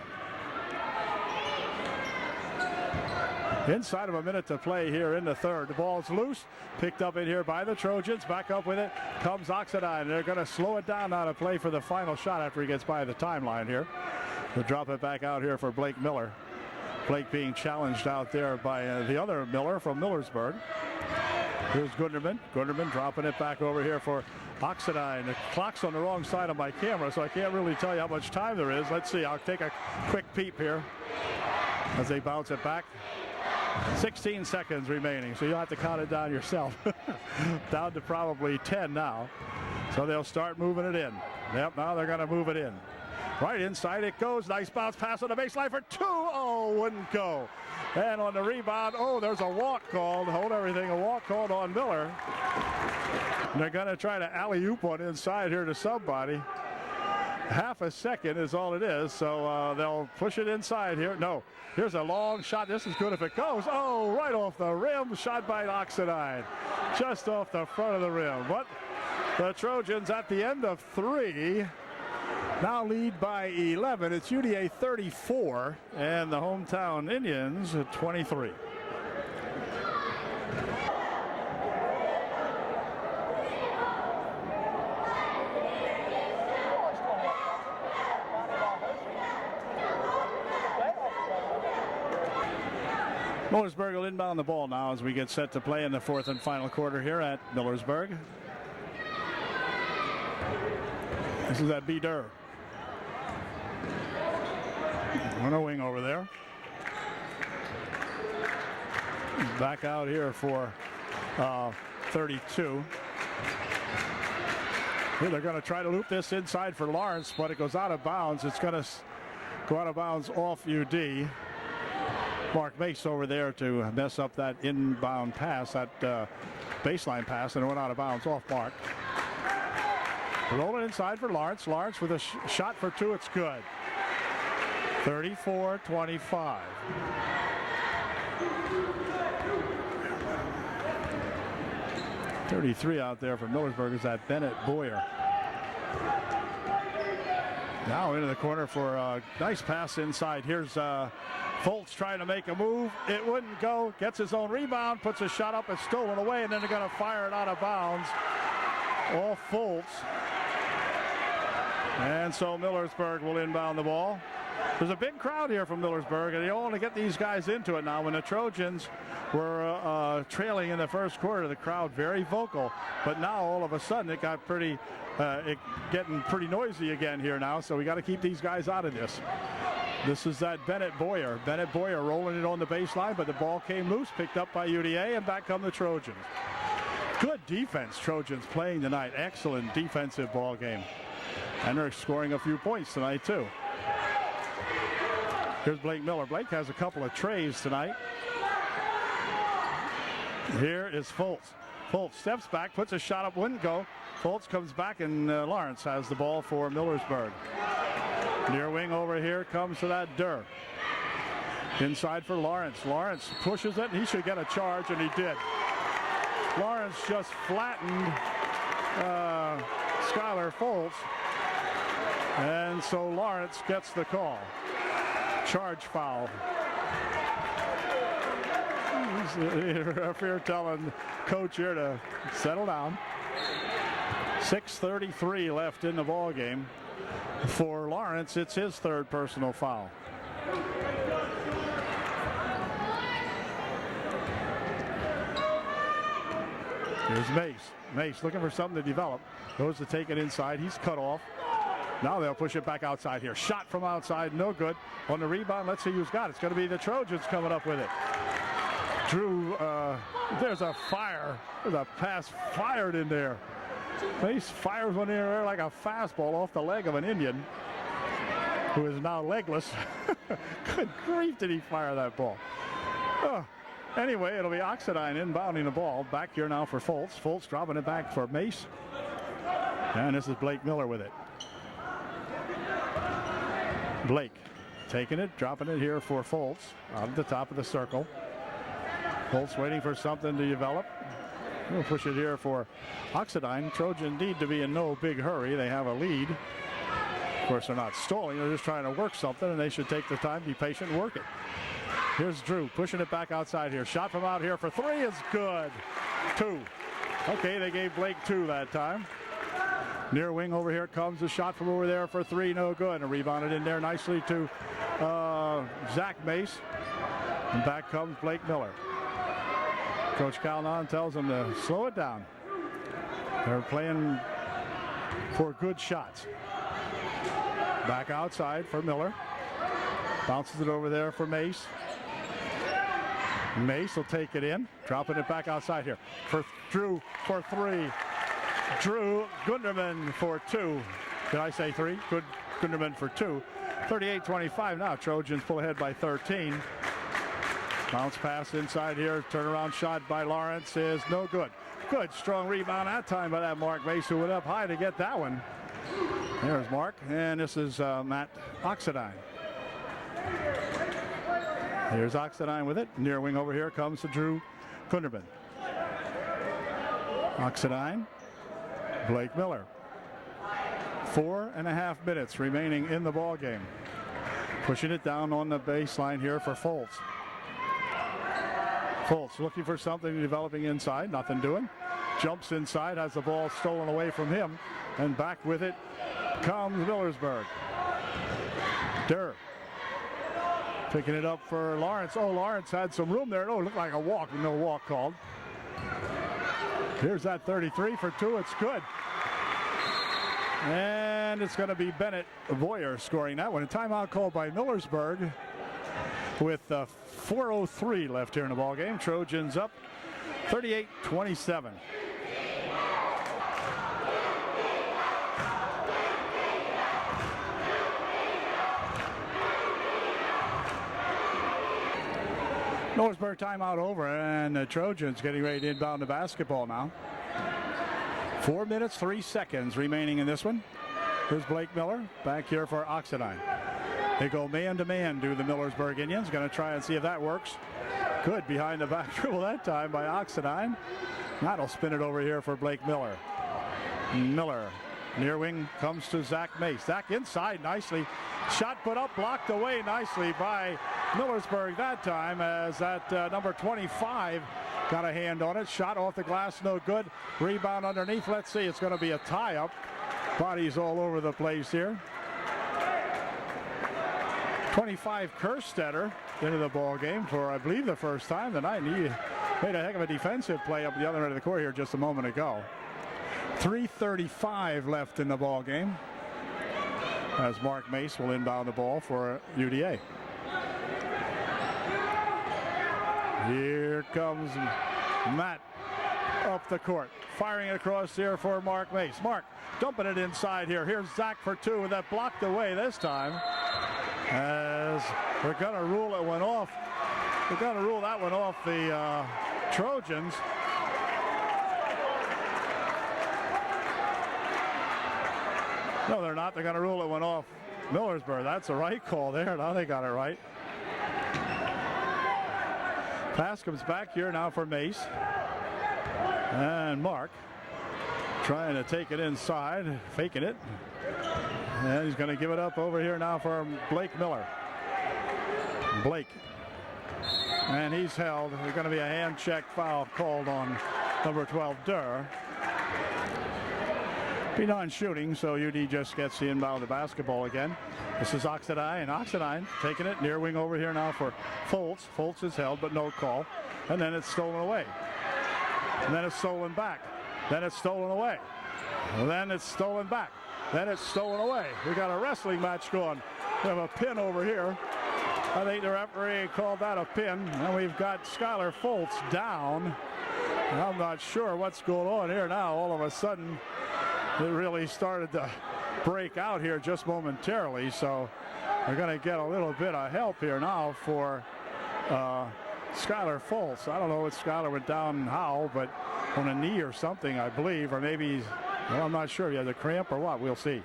Inside of a minute to play here in the 3rd. The ball's loose, picked up in here by the Trojans. Back up with it comes Oxidine. They're going to slow it down now to play for the final shot after he gets by the timeline here. They'll drop it back out here for Blake Miller. Blake being challenged out there by the other Miller from Millersburg. Here's Gunderman. Gunderman dropping it back over here for Oxidine. The clock's on the wrong side of my camera, so I can't really tell you how much time there is. Let's see. I'll take a quick peep here as they bounce it back. 16 seconds remaining, so you'll have to count it down yourself. Down to probably 10 now. So they'll start moving it in. Yep, now they're going to move it in. Right inside it goes. Nice bounce pass on the baseline for 2. Oh, wouldn't go. And on the rebound, oh, there's a walk called. Hold everything. A walk called on Miller. And they're going to try to alley-oop one inside here to somebody. Half a second is all it is, so they'll push it inside here. No, here's a long shot. This is good if it goes. Oh, right off the rim. Shot by Oxidine. Just off the front of the rim. But the Trojans at the end of 3 now lead by 11. It's UDA 34 and the hometown Indians at 23. Millersburg will inbound the ball now as we get set to play in the 4th and final quarter here at Millersburg. This is at B. Durr. On a wing over there. Back out here for 32. Here they're going to try to loop this inside for Lawrence, but it goes out of bounds. It's going to go out of bounds off UD. Mark Mace over there to mess up that inbound pass, that baseline pass, and it went out of bounds off Mark. Roll it inside for Lawrence. Lawrence with a shot for 2. It's good. 34-25. .33 out there for Millersburg is that Bennett Boyer. Now into the corner for a nice pass inside. Here's Foltz trying to make a move. It wouldn't go. Gets his own rebound, puts a shot up, it's stolen away, and then they're going to fire it out of bounds. All Foltz. And so Millersburg will inbound the ball. There's a big crowd here from Millersburg, and they all want to get these guys into it now. When the Trojans were trailing in the first quarter, the crowd very vocal. But now all of a sudden it got getting pretty noisy again here now. So we got to keep these guys out of this. This is that Bennett Boyer. Bennett Boyer rolling it on the baseline, but the ball came loose, picked up by UDA, and back come the Trojans. Good defense, Trojans playing tonight. Excellent defensive ball game. And they're scoring a few points tonight, too. Here's Blake Miller. Blake has a couple of trays tonight. Here is Foltz. Foltz steps back, puts a shot up, wouldn't go. Foltz comes back, and Lawrence has the ball for Millersburg. Near wing over here comes to that Durr. Inside for Lawrence. Lawrence pushes it, and he should get a charge, and he did. Lawrence just flattened Skylar Foltz, and so Lawrence gets the call. Charge foul. Referee telling coach here to settle down. 6:33 left in the ball game. For Lawrence, it's his third personal foul. Here's Mace. Mace looking for something to develop. Goes to take it inside. He's cut off. Now they'll push it back outside here. Shot from outside, no good. On the rebound, let's see who's got it. It's going to be the Trojans coming up with it. Drew, there's a fire. There's a pass fired in there. Mace fires one in there like a fastball off the leg of an Indian who is now legless. Good grief, did he fire that ball. Anyway, it'll be Oxidine inbounding the ball. Back here now for Foltz. Foltz dropping it back for Mace. And this is Blake Miller with it. Blake taking it, dropping it here for Foltz out at the top of the circle. Foltz waiting for something to develop. We'll push it here for Oxidine. Trojan need to be in no big hurry. They have a lead. Of course, they're not stalling. They're just trying to work something, and they should take the time, be patient, and work it. Here's Drew pushing it back outside here. Shot from out here for three is good. 2. Okay, they gave Blake 2 that time. Near wing over here comes a shot from over there for 3, no good. And rebounded in there nicely to Zach Mace. And back comes Blake Miller. Coach Calnon tells them to slow it down. They're playing for good shots. Back outside for Miller. Bounces it over there for Mace. Mace will take it in, dropping it back outside here for Drew for 3. Drew Gunderman for 2. Did I say 3? Good Gunderman for 2. 38-25 now. Trojans pull ahead by 13. Bounce pass inside here. Turnaround shot by Lawrence is no good. Good strong rebound that time by that Mark Mace, who went up high to get that one. There's Mark, and this is Matt Oxidine. Here's Oxidine with it. Near wing over here comes to Drew Gunderman. Oxidine. Blake Miller. 4.5 minutes remaining in the ball game. Pushing it down on the baseline here for Foltz. Foltz looking for something, developing inside. Nothing doing. Jumps inside, has the ball stolen away from him. And back with it comes Millersburg. Durr. Picking it up for Lawrence. Oh, Lawrence had some room there. Oh, it looked like a walk. No walk called. Here's that 33 for 2. It's good. And it's going to be Bennett Boyer scoring that one. A timeout called by Millersburg with 4:03 left here in the ball game. Trojans up 38-27. Millersburg timeout over, and the Trojans getting ready to inbound the basketball now. 4 minutes, 3 seconds remaining in this one. Here's Blake Miller back here for Oxidine. They go man-to-man, do the Millersburg Indians. Going to try and see if that works. Good behind the back dribble that time by Oxidine. That'll spin it over here for Blake Miller. Miller Near wing comes to Zach Mace. Zach inside nicely. Shot put up, blocked away nicely by Millersburg that time, as that number 25 got a hand on it. Shot off the glass, no good. Rebound underneath. Let's see, it's going to be a tie-up. Bodies all over the place here. 25 Kerstetter into the ball game for, I believe, the first time tonight. And he made a heck of a defensive play up the other end of the court here just a moment ago. 3:35 left in the ball game, as Mark Mace will inbound the ball for UDA. Here comes Matt up the court, firing it across here for Mark Mace. Mark dumping it inside here. Here's Zach for two, and that blocked away this time, as we're going to rule it one off. We're going to rule that one off the Trojans. No, they're not. They're going to rule it one off Millersburg. That's the right call there. Now they got it right. Pass comes back here now for Mace. And Mark trying to take it inside, faking it. And he's going to give it up over here now for Blake Miller. Blake. And he's held. There's going to be a hand check foul called on number 12, Durr. Be non-shooting, so UD just gets the inbound of the basketball again. This is Oxidine, and Oxidine taking it near wing over here now for Foltz. Foltz is held, but no call. And then it's stolen away. And then it's stolen back. Then it's stolen away. And then it's stolen back. Then it's stolen away. We got a wrestling match going. We have a pin over here. I think the referee called that a pin. And we've got Skylar Foltz down. And I'm not sure what's going on here now. All of a sudden, it really started to break out here just momentarily. So we're going to get a little bit of help here now for Skylar Foltz. I don't know what Skylar went down how, but on a knee or something, I believe, or maybe, well, I'm not sure if he has a cramp or what. We'll see.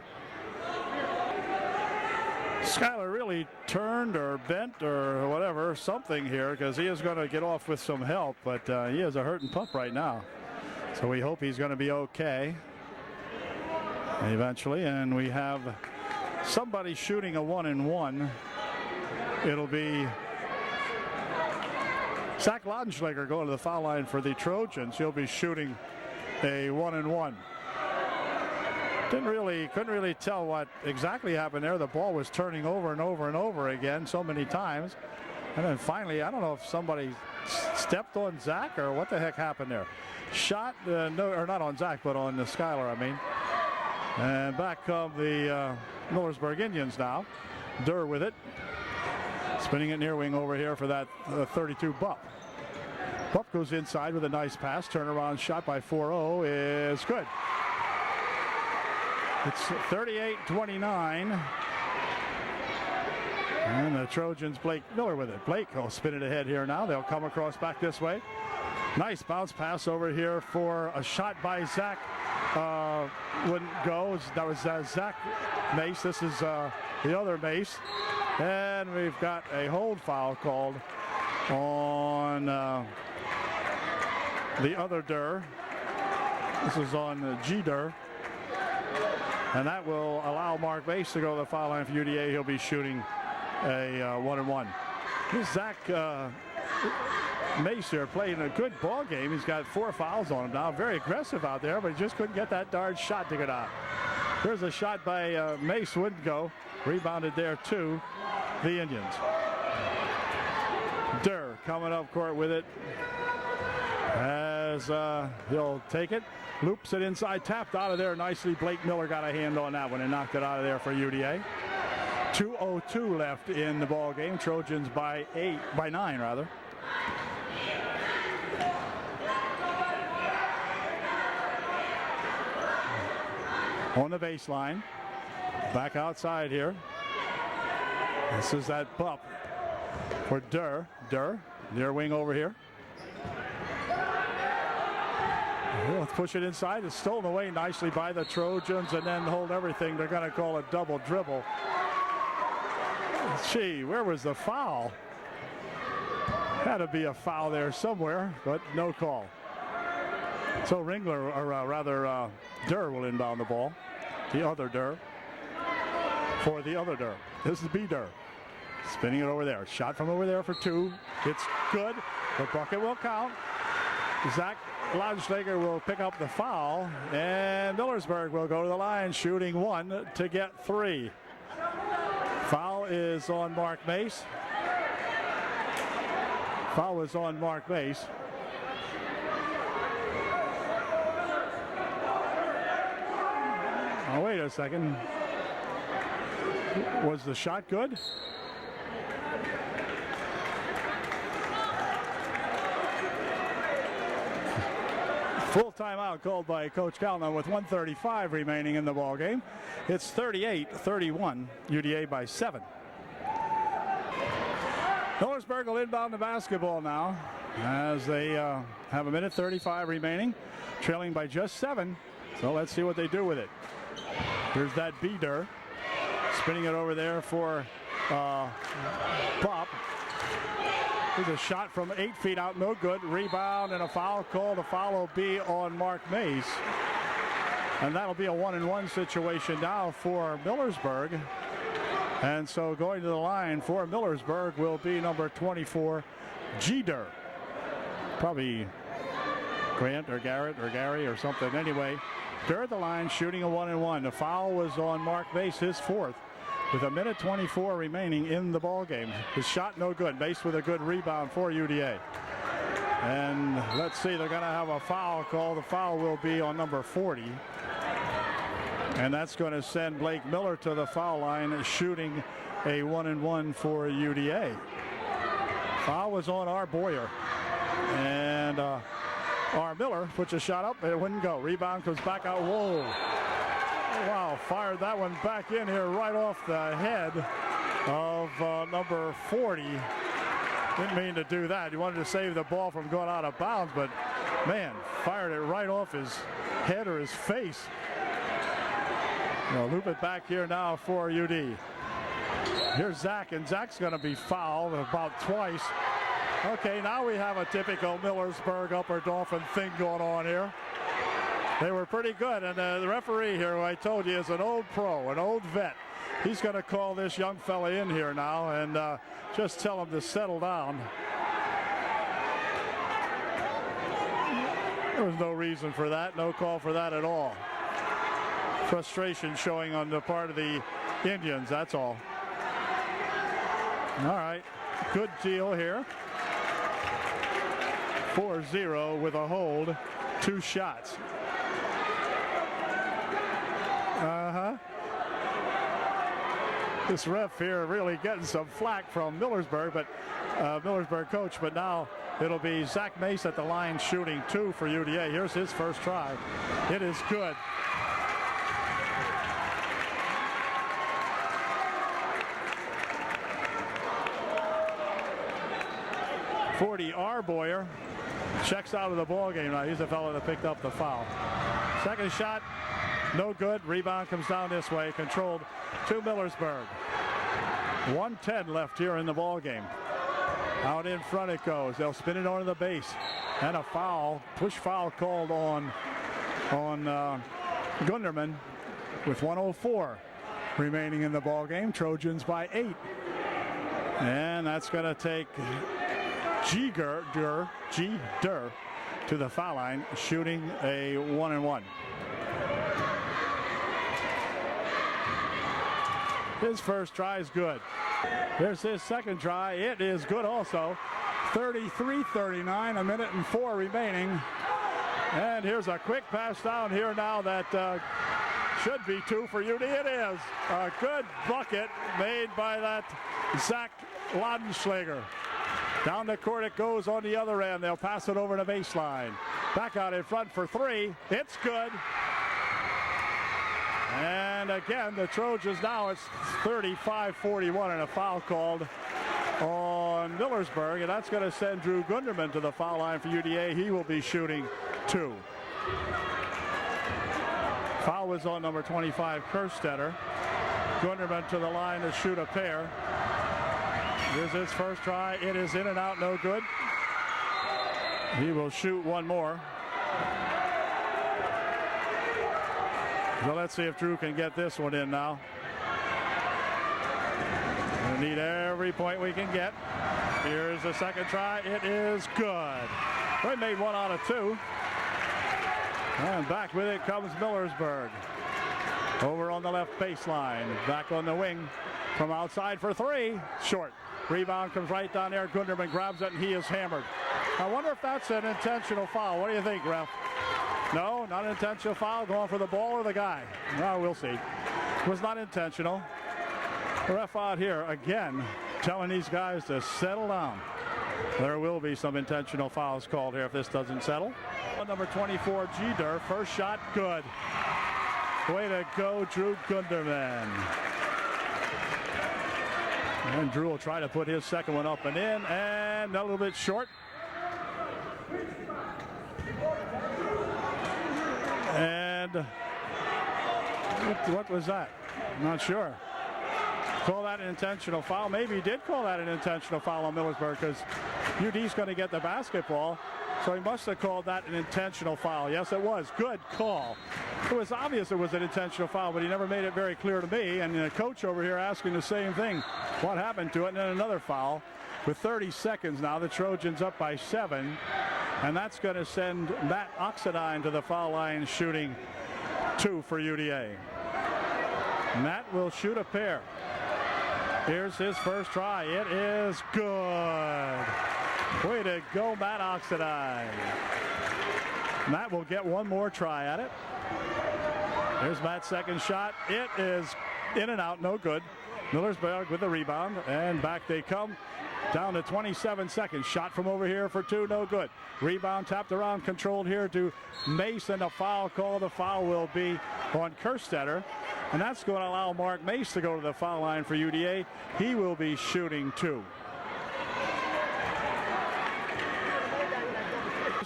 Skylar really turned or bent or whatever, something here, because he is going to get off with some help, but he is a hurting pup right now. So we hope he's going to be okay eventually. And we have somebody shooting a 1-and-1. It'll be Zach Laudenschlager going to the foul line for the Trojans. He'll be shooting a 1-and-1. Couldn't really tell what exactly happened there. The ball was turning over and over and over again so many times. And then finally, I don't know if somebody stepped on Zach or what the heck happened there. Shot, no, or not on Zach, but on Skylar, I mean. And back come the Millersburg Indians now. Durr with it. Spinning it near wing over here for that 32 Bupp. Bupp goes inside with a nice pass. Turnaround shot by 4-0 is good. It's 38-29. And the Trojans, Blake Miller with it. Blake will spin it ahead here now. They'll come across back this way. Nice bounce pass over here for a shot by Zach. Wouldn't go. That was Zach Mace. This is the other Mace. And we've got a hold foul called on the other Durr. This is on G. Durr. And that will allow Mark Mace to go to the foul line for UDA. He'll be shooting a 1-and-1. This Zach Mace here playing a good ball game. He's got 4 fouls on him now. Very aggressive out there, but he just couldn't get that darn shot to get out. There's a shot by Mace, wouldn't go. Rebounded there to the Indians. Durr coming up court with it as he'll take it. Loops it inside, tapped out of there nicely. Blake Miller got a hand on that one and knocked it out of there for UDA. 2:02 left in the ball game. Trojans by 9 rather. On the baseline, back outside here. This is that Bupp for Durr. Durr, near wing over here. Let's push it inside. It's stolen away nicely by the Trojans, and then hold everything. They're going to call a double dribble. Gee, where was the foul? Had to be a foul there somewhere, but no call. So Ringler, or rather Durr, will inbound the ball. the other Der. For the other Der. This is B Der. Spinning it over there. Shot from over there for two. It's good. The bucket will count. Zach Ladenschlager will pick up the foul, and Millersburg will go to the line shooting one to get three. Foul is on Mark Mace. Foul is on Mark Mace. Oh, wait a second. Was the shot good? Full timeout called by Coach Calnon with 1:35 remaining in the ball game. It's 38-31, UDA by 7. Millersburg will inbound the basketball now as they have a minute 35 remaining, trailing by just 7. So let's see what they do with it. Here's that Bieder, spinning it over there for Pop. Here's a shot from 8 feet out, no good. Rebound and a foul call. The foul will be on Mark Mace. And that'll be a 1-and-1 situation now for Millersburg. And so going to the line for Millersburg will be number 24, Jeter. Probably Grant or Garrett or Gary or something. Anyway, they're at the line shooting a 1-and-1. The foul was on Mark Mace, his 4th. With a minute 24 remaining in the ball game. His shot no good. Mace with a good rebound for UDA. And let's see, they're going to have a foul call. The foul will be on number 40. And that's going to send Blake Miller to the foul line, shooting a 1-and-1 for UDA. Foul was on R. Boyer. And R. Miller puts a shot up, and it wouldn't go. Rebound comes back out. Whoa. Wow, fired that one back in here right off the head of number 40. Didn't mean to do that. He wanted to save the ball from going out of bounds, but man, fired it right off his head or his face. We'll loop it back here now for UD. Here's Zach, and Zach's going to be fouled about twice. Okay, now we have a typical Millersburg Upper Dauphin thing going on here. They were pretty good, and the referee here, who I told you is an old pro, an old vet. He's going to call this young fella in here now and just tell him to settle down. There was no reason for that, no call for that at all. Frustration showing on the part of the Indians, that's all. All right, good deal here. 4-0 with a hold, 2 shots. This ref here really getting some flack from Millersburg, but Millersburg coach, but now it'll be Zach Mace at the line shooting 2 for UDA. Here's his first try. It is good. R. Boyer checks out of the ball game now. He's the fellow that picked up the foul. Second shot, no good. Rebound comes down this way, controlled to Millersburg. 1:10 left here in the ball game. Out in front it goes. They'll spin it onto the base, and a foul, push foul called on Gunderman with 1:04 remaining in the ball game. Trojans by 8, and that's going to take G. Der to the foul line, shooting a 1-and-1. His first try is good. Here's his second try. It is good also. 33-39, a minute and 4 remaining. And here's a quick pass down here now that should be 2 for UD. It is a good bucket made by that Zach Ladenschlager. Down the court it goes on the other end. They'll pass it over to baseline. Back out in front for 3. It's good. And again, the Trojans now, it's 35-41 and a foul called on Millersburg. And that's going to send Drew Gunderman to the foul line for UDA. He will be shooting 2. Foul was on number 25, Kerstetter. Gunderman to the line to shoot a pair. Here's his first try. It is in and out, no good. He will shoot one more. So let's see if Drew can get this one in now. We need every point we can get. Here's the second try. It is good. We made 1 out of 2. And back with it comes Millersburg. Over on the left baseline. Back on the wing from outside for 3. Short. Rebound comes right down there. Gunderman grabs it and he is hammered. I wonder if that's an intentional foul. What do you think, ref? No, not an intentional foul. Going for the ball or the guy? Well, we'll see. It was not intentional. The ref out here again telling these guys to settle down. There will be some intentional fouls called here if this doesn't settle. Number 24, Jeter. First shot, good. Way to go, Drew Gunderman. And Drew will try to put his second one up and in, and a little bit short. And what was that? I'm not sure. Call that an intentional foul. Maybe he did call that an intentional foul on Millersburg because UD's going to get the basketball. So he must have called that an intentional foul. Yes, it was. Good call. It was obvious it was an intentional foul, but he never made it very clear to me. And the coach over here asking the same thing. What happened to it? And then another foul. With 30 seconds now, the Trojans up by 7. And that's going to send Matt Oxidine to the foul line, shooting 2 for UDA. Matt will shoot a pair. Here's his first try. It is good. Way to go, Matt Oxidine. Matt will get one more try at it. Here's Matt's second shot. It is in and out, no good. Millersburg with the rebound, and back they come. Down to 27 seconds. Shot from over here for 2, no good. Rebound tapped around, controlled here to Mason. A foul call. The foul will be on Kerstetter. And that's going to allow Mark Mace to go to the foul line for UDA. He will be shooting 2.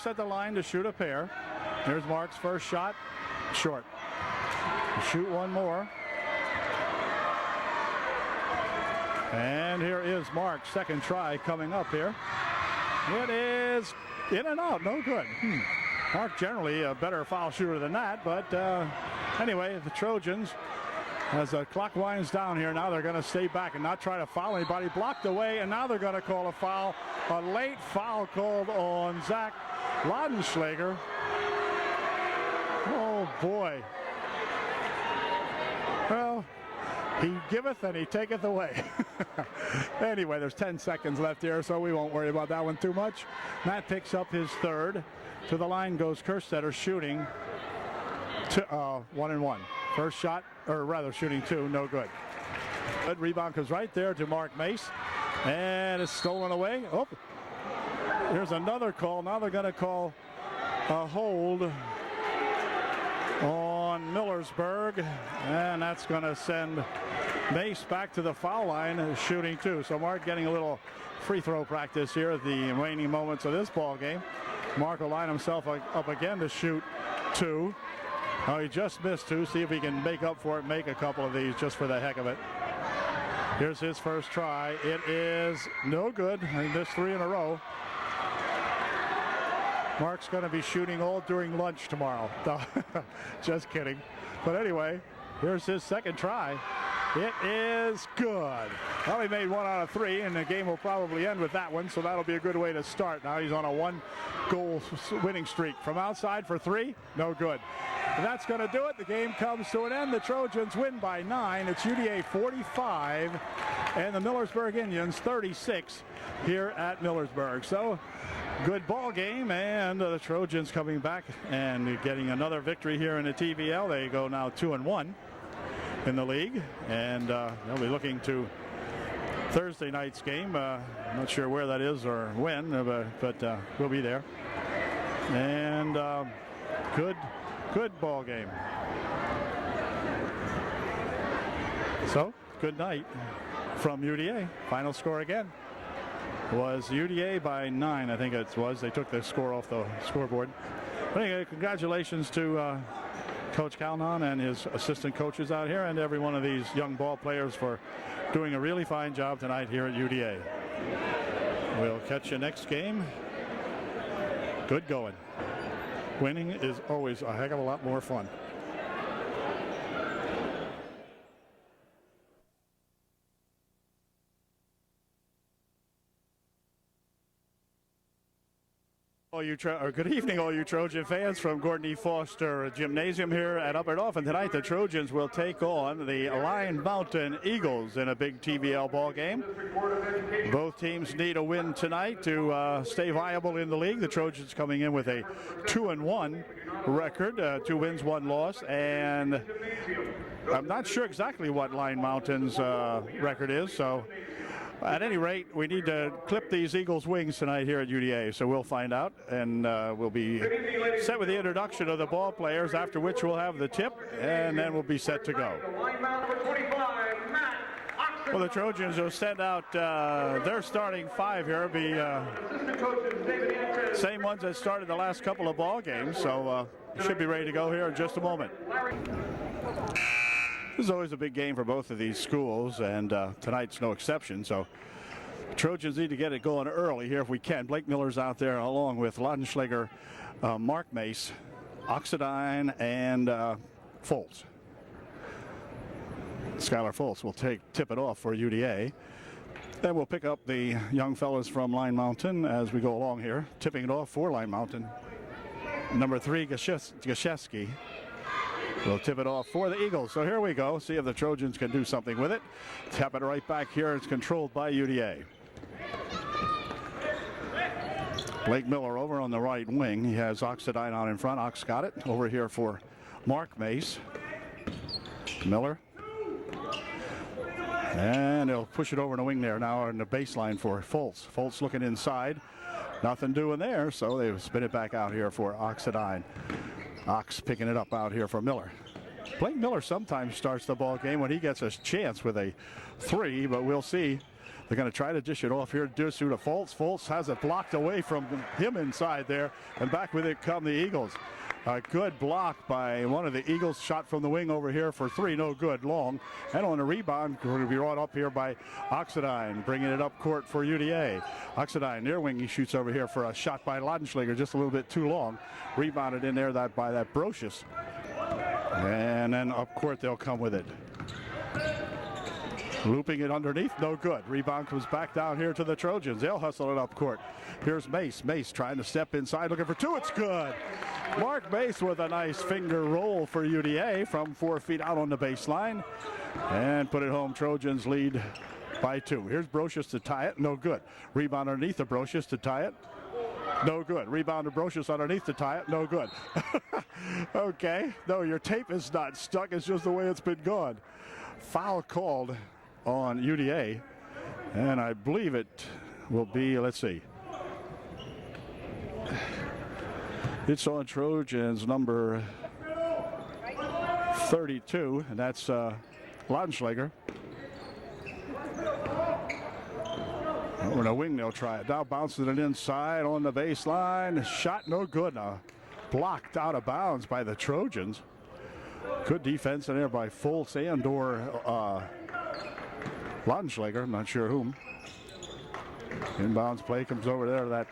At the line to shoot a pair. There's Mark's first shot. Short. Shoot one more. And here is Mark's second try coming up here. It is in and out. No good. Mark generally a better foul shooter than that. But anyway, the Trojans, as the clock winds down here, now they're going to stay back and not try to foul anybody. Blocked away, and now they're going to call a foul. A late foul called on Zach Laudenschlager. Oh, boy. Well, he giveth and he taketh away. Anyway, there's 10 seconds left here, so we won't worry about that one too much. Matt picks up his third. To the line goes Kerstetter, shooting 1 and 1. First shot, or rather shooting 2, no good. Good rebound comes right there to Mark Mace. And it's stolen away. Oh, here's another call. Now they're going to call a hold on Millersburg. And that's going to send Mace back to the foul line, shooting 2. So Mark getting a little free throw practice here at the waning moments of this ball game. Mark will line himself up again to shoot 2. Oh, he just missed 2. See if he can make up for it, make a couple of these just for the heck of it. Here's his first try. It is no good. He missed 3 in a row. Mark's going to be shooting all during lunch tomorrow. Just kidding. But anyway, here's his second try. It is good. Well, he made 1 out of 3, and the game will probably end with that one, so that'll be a good way to start. Now he's on a 1-goal winning streak. From outside for 3, no good. And that's going to do it. The game comes to an end. The Trojans win by 9. It's UDA 45 and the Millersburg Indians 36 here at Millersburg. So good ball game, and the Trojans coming back and getting another victory here in the TVL. They go now 2-1 in the league, and they'll be looking to Thursday night's game. I'm not sure where that is or when, but we'll be there. And good ball game. So good night from UDA. Final score again was UDA by 9, I think it was. They took the score off the scoreboard. But anyway, congratulations to Coach Calnon and his assistant coaches out here, and every one of these young ball players for doing a really fine job tonight here at UDA. We'll catch you next game. Good going. Winning is always a heck of a lot more fun. Good evening, all you Trojan fans from Gordon E. Foster Gymnasium here at Upper Dauphin. Tonight, the Trojans will take on the Lion Mountain Eagles in a big TVL ball game. Both teams need a win tonight to stay viable in the league. The Trojans coming in with a 2-1 record, 2 wins, 1 loss, and I'm not sure exactly what Lion Mountain's record is, so at any rate, we need to clip these Eagles' wings tonight here at UDA, so we'll find out, and we'll be set with the introduction of the ball players, after which we'll have the tip, and then we'll be set to go. Well, the Trojans will send out their starting 5 here. It'll be same ones that started the last couple of ball games, so should be ready to go here in just a moment. This is always a big game for both of these schools, and tonight's no exception. So Trojans need to get it going early here if we can. Blake Miller's out there along with Laudenschlager, Mark Mace, Oxidine, and Foltz. Skylar Foltz will tip it off for UDA. Then we'll pick up the young fellas from Lion Mountain as we go along here. Tipping it off for Lion Mountain, number 3, Gaszewski. We'll tip it off for the Eagles. So here we go. See if the Trojans can do something with it. Tap it right back here. It's controlled by UDA. Blake Miller over on the right wing. He has Oxidine out in front. Ox got it. Over here for Mark Mace. Miller. And he'll push it over the wing there now on the baseline for Foltz. Foltz looking inside. Nothing doing there, so they spin it back out here for Oxidine. Ox picking it up out here for Miller. Blake Miller sometimes starts the ball game when he gets a chance with a 3, but we'll see. They're going to try to dish it off here. Do to Foltz. Foltz has it blocked away from him inside there, and back with it come the Eagles. A good block by one of the Eagles. Shot from the wing over here for 3, no good, long. And on a rebound, going to be brought up here by Oxidine, bringing it up court for UDA. Oxidine near wing, he shoots over here for a shot by Laudenschlager, just a little bit too long. Rebounded in there by that Brocious. And then up court they'll come with it. Looping it underneath, no good. Rebound comes back down here to the Trojans. They'll hustle it up court. Here's Mace. Mace trying to step inside, looking for 2. It's good. Mark Mace with a nice finger roll for UDA from 4 feet out on the baseline. And put it home. Trojans lead by 2. Here's Brocious to tie it. No good. Rebound underneath the Brocious to tie it. No good. Rebound to Brocious underneath to tie it. No good. Okay. No, your tape is not stuck. It's just the way it's been gone. Foul called on UDA, and I believe it will be, let's see, it's on Trojans number 32, and that's Laudenschlager. Over the wing, they'll try it. Now bouncing it inside on the baseline. Shot no good. Blocked out of bounds by the Trojans. Good defense in there by Foltz and or Laudenschlager, I'm not sure whom. Inbounds play comes over there to that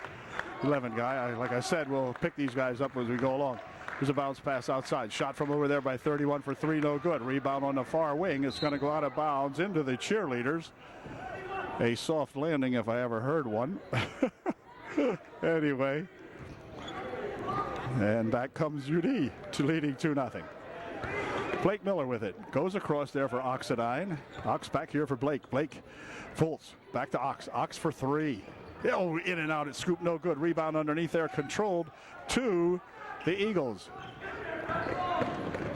11 guy. Like I said, we'll pick these guys up as we go along. There's a bounce pass outside. Shot from over there by 31 for 3, no good. Rebound on the far wing. It's going to go out of bounds into the cheerleaders. A soft landing if I ever heard one. Anyway. And back comes UD to leading 2-0. Blake Miller with it. Goes across there for Oxidine. Ox back here for Blake. Blake, Foltz, back to Ox. Ox for 3. Oh, in and out. It scoop, no good. Rebound underneath there. Controlled to the Eagles.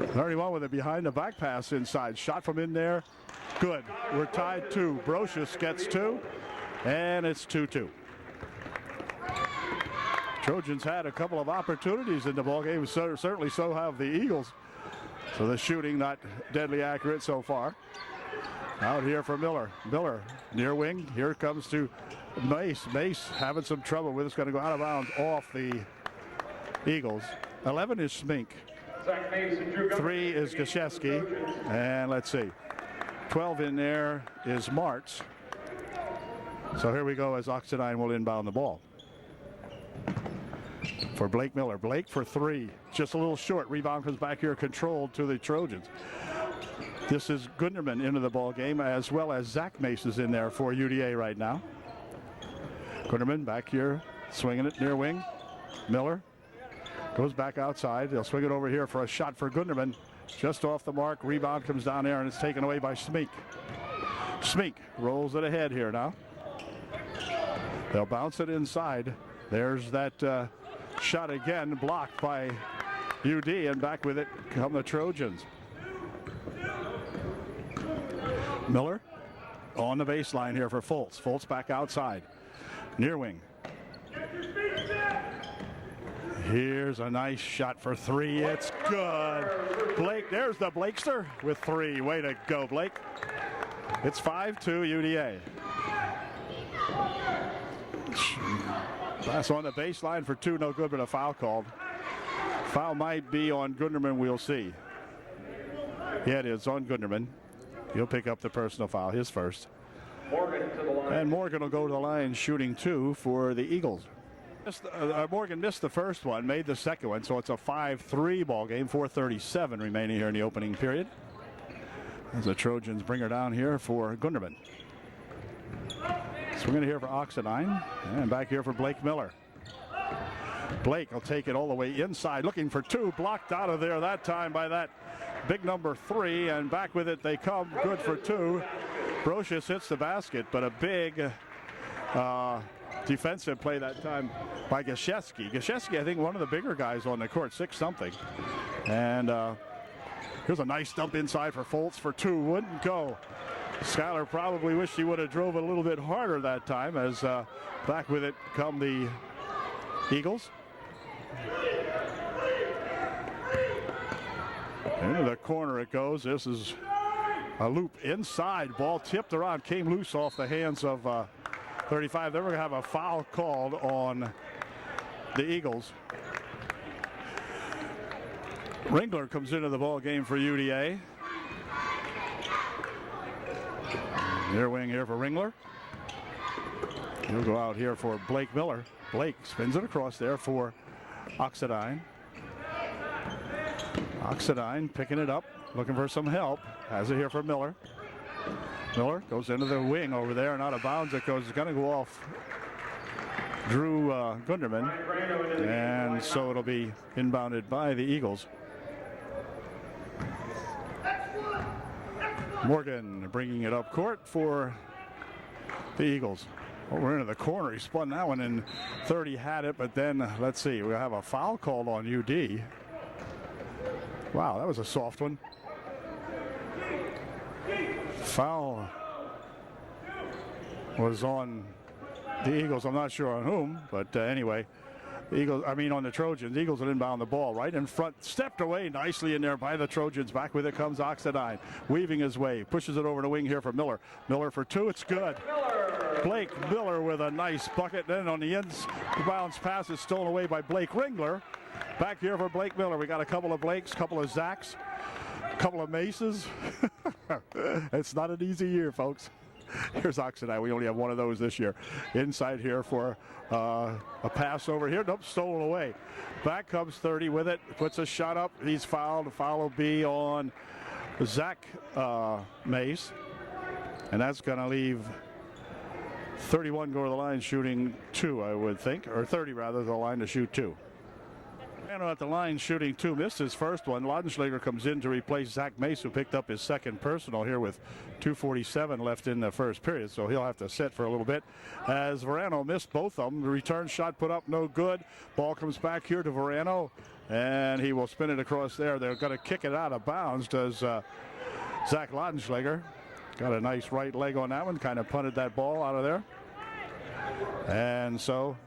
31 with it behind the back pass inside. Shot from in there. Good. We're tied 2. Brocious gets 2. And it's 2-2. Trojans had a couple of opportunities in the ballgame. Certainly so have the Eagles. So the shooting not deadly accurate so far. Out here for Miller. Miller near wing. Here it comes to Mace. Mace having some trouble with it. It's going to go out of bounds off the Eagles. 11 is Smink. 3 is Gaszewski. And let's see. 12 in there is Martz. So here we go as Oxidine will inbound the ball. For Blake Miller. Blake for 3. Just a little short. Rebound comes back here controlled to the Trojans. This is Gunderman into the ball game, as well as Zach Mace is in there for UDA right now. Gunderman back here swinging it near wing. Miller goes back outside. They'll swing it over here for a shot for Gunderman. Just off the mark. Rebound comes down there, and it's taken away by Smeek. Smeek rolls it ahead here now. They'll bounce it inside. There's that shot again, blocked by UD, and back with it come the Trojans. Miller on the baseline here for Fultz. Fultz back outside. Near wing. Here's a nice shot for three. It's good. Blake, there's the Blakester with three. Way to go, Blake. It's 5-2 UDA. Pass on the baseline for two, no good, but a foul called. Foul might be on Gunderman, we'll see. Yeah, it is on Gunderman. He'll pick up the personal foul, his first. And Morgan will go to the line shooting two for the Eagles. Morgan missed the first one, made the second one, so it's a 5-3 ball game. 4:37 remaining here in the opening period. As the Trojans bring her down here for Gunderman. Swinging here for Oxenine, and back here for Blake Miller. Blake will take it all the way inside, looking for two, blocked out of there that time by that big number three, and back with it they come, good for two. Brocious hits the basket, but a big defensive play that time by Gashevsky. Gashevsky, I think, one of the bigger guys on the court, 6-something. And here's a nice dump inside for Fultz for two, wouldn't go. Schuyler probably wished he would have drove a little bit harder that time, as back with it come the Eagles. Into the corner it goes. This is a loop inside. Ball tipped around, came loose off the hands of 35. They're going to have a foul called on the Eagles. Ringler comes into the ball game for UDA. Near wing here for Ringler. He'll go out here for Blake Miller. Blake spins it across there for Oxenine. Oxenine picking it up, looking for some help. Has it here for Miller. Miller goes into the wing over there and out of bounds it goes. It's going to go off Drew Gunderman. And so it'll be inbounded by the Eagles. Morgan bringing it up court for the Eagles. Over into the corner. He spun that one, and 30 had it, but then let's see. We'll have a foul called on UD. Wow, that was a soft one. Foul was on the Eagles. I'm not sure on whom, but anyway. The Eagles, on the Trojans. The Eagles will inbound the ball right in front. Stepped away nicely in there by the Trojans. Back with it comes Oxenine. Weaving his way. Pushes it over the wing here for Miller. Miller for two. It's good. Blake Miller with a nice bucket. Then on the inbounds pass is stolen away by Blake Ringler. Back here for Blake Miller. We got a couple of Blakes, couple of Zachs, a couple of Maces. It's not an easy year, folks. Here's Oxenine. We only have one of those this year. Inside here for a pass over here. Nope, stolen away. Back comes 30 with it. Puts a shot up. He's fouled. The foul will be on Zach Mace. And that's going to leave 31 go to the line shooting two, I would think. Or 30, rather, the line to shoot two. Verano at the line shooting two, missed his first one. Laudenschlager comes in to replace Zach Mace, who picked up his second personal here with 2:47 left in the first period, so he'll have to sit for a little bit. As Verano missed both of them, the return shot put up no good. Ball comes back here to Verano, and he will spin it across there. They're going to kick it out of bounds, does Zach Laudenschlager. Got a nice right leg on that one, kind of punted that ball out of there. And so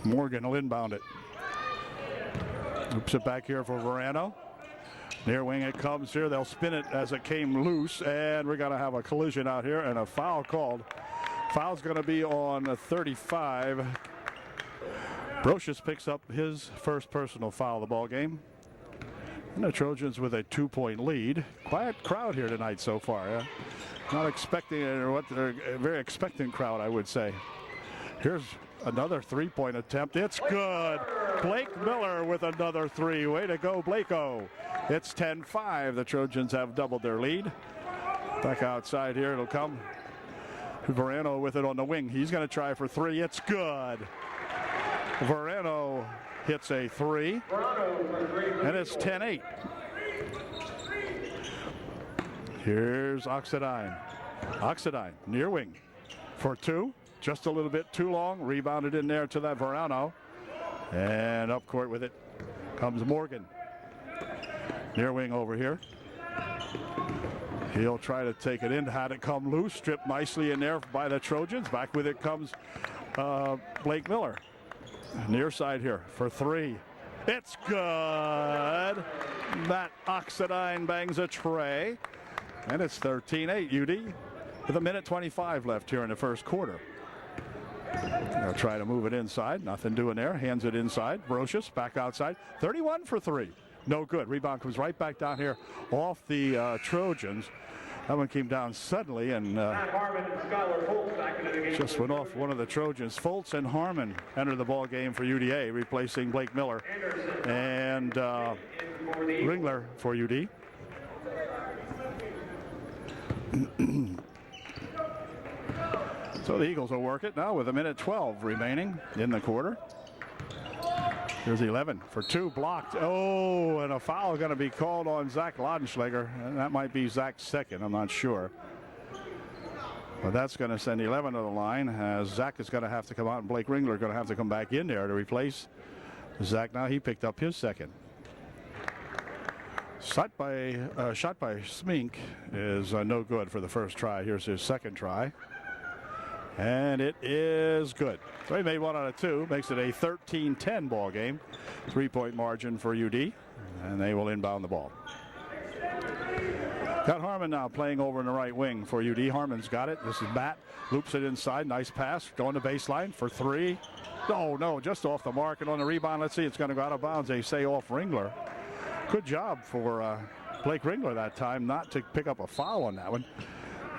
Morgan will inbound it. Oops it back here for Verano. Near wing it comes here. They'll spin it as it came loose, and we're going to have a collision out here and a foul called. Foul's going to be on 35. Brocious picks up his first personal foul of the ball game. And the Trojans with a 2-point lead. Quiet crowd here tonight so far. Not expecting it, or what? They're a very expectant crowd, I would say. Here's another three-point attempt. It's good. Blake Miller with another three. Way to go, Blakeo. It's 10-5. The Trojans have doubled their lead. Back outside here, it'll come. Verano with it on the wing. He's going to try for three. It's good. Verano hits a 3, and it's 10-8. Here's Oxidine. Oxidine, near wing for 2. Just a little bit too long. Rebounded in there to that Verano. And up court with it comes Morgan. Near wing over here. He'll try to take it in. Had it come loose. Stripped nicely in there by the Trojans. Back with it comes Blake Miller. Near side here for 3. It's good. That Oxidine bangs a tray. And it's 13-8 UD with 1:25 left here in the first quarter. They'll try to move it inside. Nothing doing there. Hands it inside. Brocious back outside. 31 for 3. No good. Rebound comes right back down here off the Trojans. That one came down suddenly and just went off one of the Trojans. Fultz and Harmon enter the ball game for UDA, replacing Blake Miller and Ringler for UD. So the Eagles will work it now with 1:12 remaining in the quarter. Here's 11 for 2, blocked. Oh, and a foul going to be called on Zach Laudenschlager. And that might be Zach's second, I'm not sure. But that's going to send 11 to the line, as Zach is going to have to come out and Blake Ringler going to have to come back in there to replace Zach. Now he picked up his second. Shot by Smink is no good for the first try. Here's his second try. And it is good. So he made 1 out of 2. Makes it a 13-10 ball game. 3-point margin for UD. And they will inbound the ball. Got Harmon now playing over in the right wing for UD. Harmon's got it. This is Matt. Loops it inside. Nice pass. Going to baseline for 3. Oh, no, just off the mark. And on the rebound, let's see. It's going to go out of bounds. They say off Ringler. Good job for Blake Ringler that time not to pick up a foul on that one.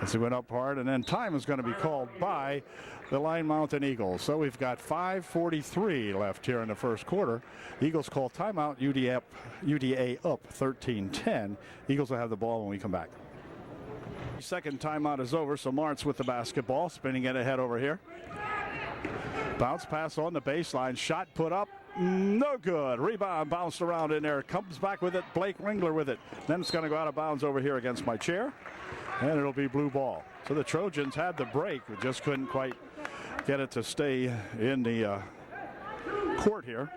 As he went up hard, and then time is going to be called by the Line Mountain Eagles. So we've got 5:43 left here in the first quarter. Eagles call timeout. UDA up 13-10. Eagles will have the ball when we come back. Second timeout is over, so Martz with the basketball, spinning it ahead over here. Bounce pass on the baseline. Shot put up. No good. Rebound bounced around in there. Comes back with it. Blake Ringler with it. Then it's going to go out of bounds over here against my chair. And it'll be blue ball. So the Trojans had the break, but just couldn't quite get it to stay in the court here.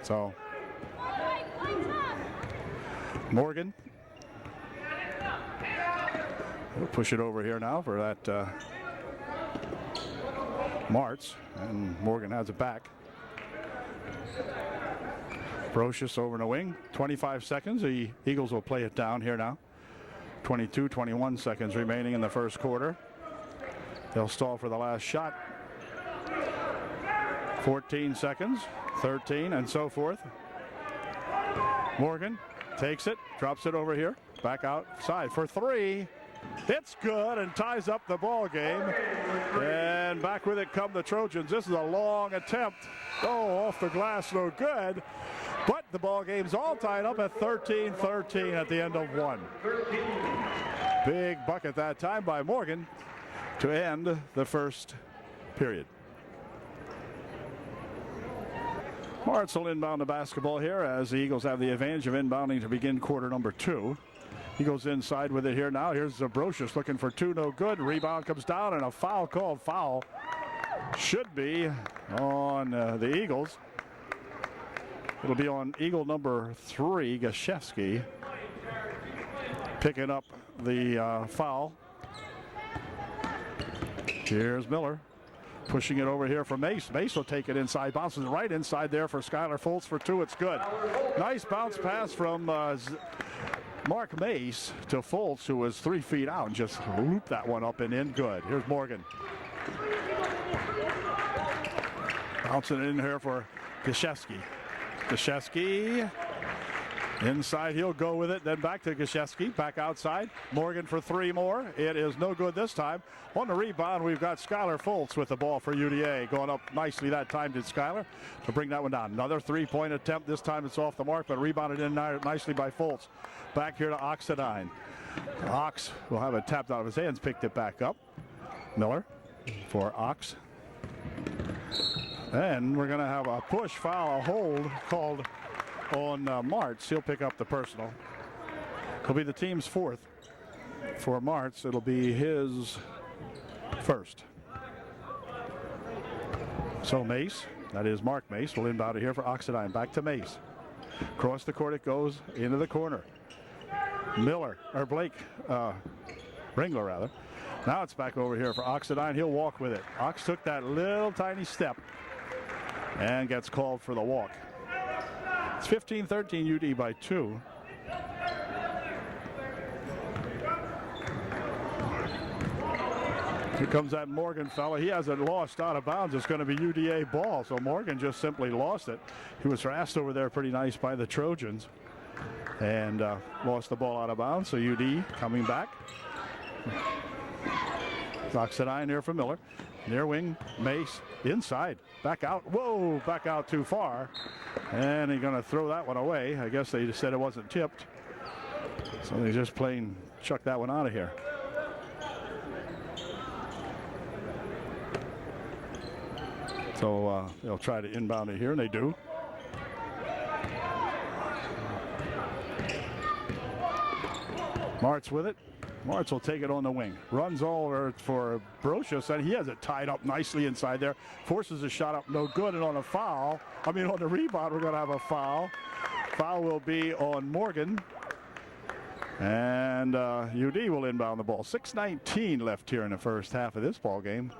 So Morgan. We'll push it over here now for that Martz. And Morgan has it back. Brocious over in the wing. 25 seconds. The Eagles will play it down here now. 21 seconds remaining in the first quarter. They'll stall for the last shot. 14 seconds, 13, and so forth. Morgan takes it, drops it over here, back outside for 3. It's good and ties up the ball game. And back with it come the Trojans. This is a long attempt. Oh, off the glass, no good. But the ball game's all tied up at 13-13 at the end of 1. Big bucket that time by Morgan to end the first period. Martz will inbound the basketball here as the Eagles have the advantage of inbounding to begin quarter number 2. He goes inside with it here now. Here's Zabrocius looking for 2, no good. Rebound comes down and a foul called. Foul should be on the Eagles. It'll be on Eagle number 3, Gashevsky, picking up the foul. Here's Miller pushing it over here for Mace. Mace will take it inside, bounces right inside there for Skylar Fultz for 2. It's good. Nice bounce pass from Mark Mace to Fultz, who was 3 feet out, and just looped that one up and in. Good. Here's Morgan. Bouncing it in here for Gashevsky. Gashevsky inside, he'll go with it, then back to Gashevsky, back outside. Morgan for 3 more. It is no good this time. On the rebound, we've got Skylar Fultz with the ball for UDA. Going up nicely that time did Skylar to bring that one down. Another 3-point attempt. This time it's off the mark, but rebounded in nicely by Fultz. Back here to Oxidine. Ox will have it tapped out of his hands, picked it back up. Miller for Ox. And we're going to have a push foul, a hold called on Martz. He'll pick up the personal. It'll be the team's fourth. For Martz, it'll be his first. So Mace, that is Mark Mace, will inbound it here for Oxidine. Back to Mace. Across the court it goes into the corner. Blake Ringler rather. Now it's back over here for Oxidine. He'll walk with it. Ox took that little tiny step and gets called for the walk. It's 15-13 UD by 2. Here comes that Morgan fella. He hasn't lost out of bounds. It's going to be UDA ball. So Morgan just simply lost it. He was harassed over there pretty nice by the Trojans and lost the ball out of bounds. So UD coming back. Oxidine here for Miller. Near wing, Mace inside. Back out. Whoa, back out too far. And he's going to throw that one away. I guess they just said it wasn't tipped. So they just plain chuck that one out of here. So they'll try to inbound it here, and they do. Martz with it. Martz will take it on the wing. Runs over for Brocious, and he has it tied up nicely inside there. Forces a shot up, no good, and on the rebound, we're going to have a foul. Foul will be on Morgan. And UD will inbound the ball. 6:19 left here in the first half of this ball game.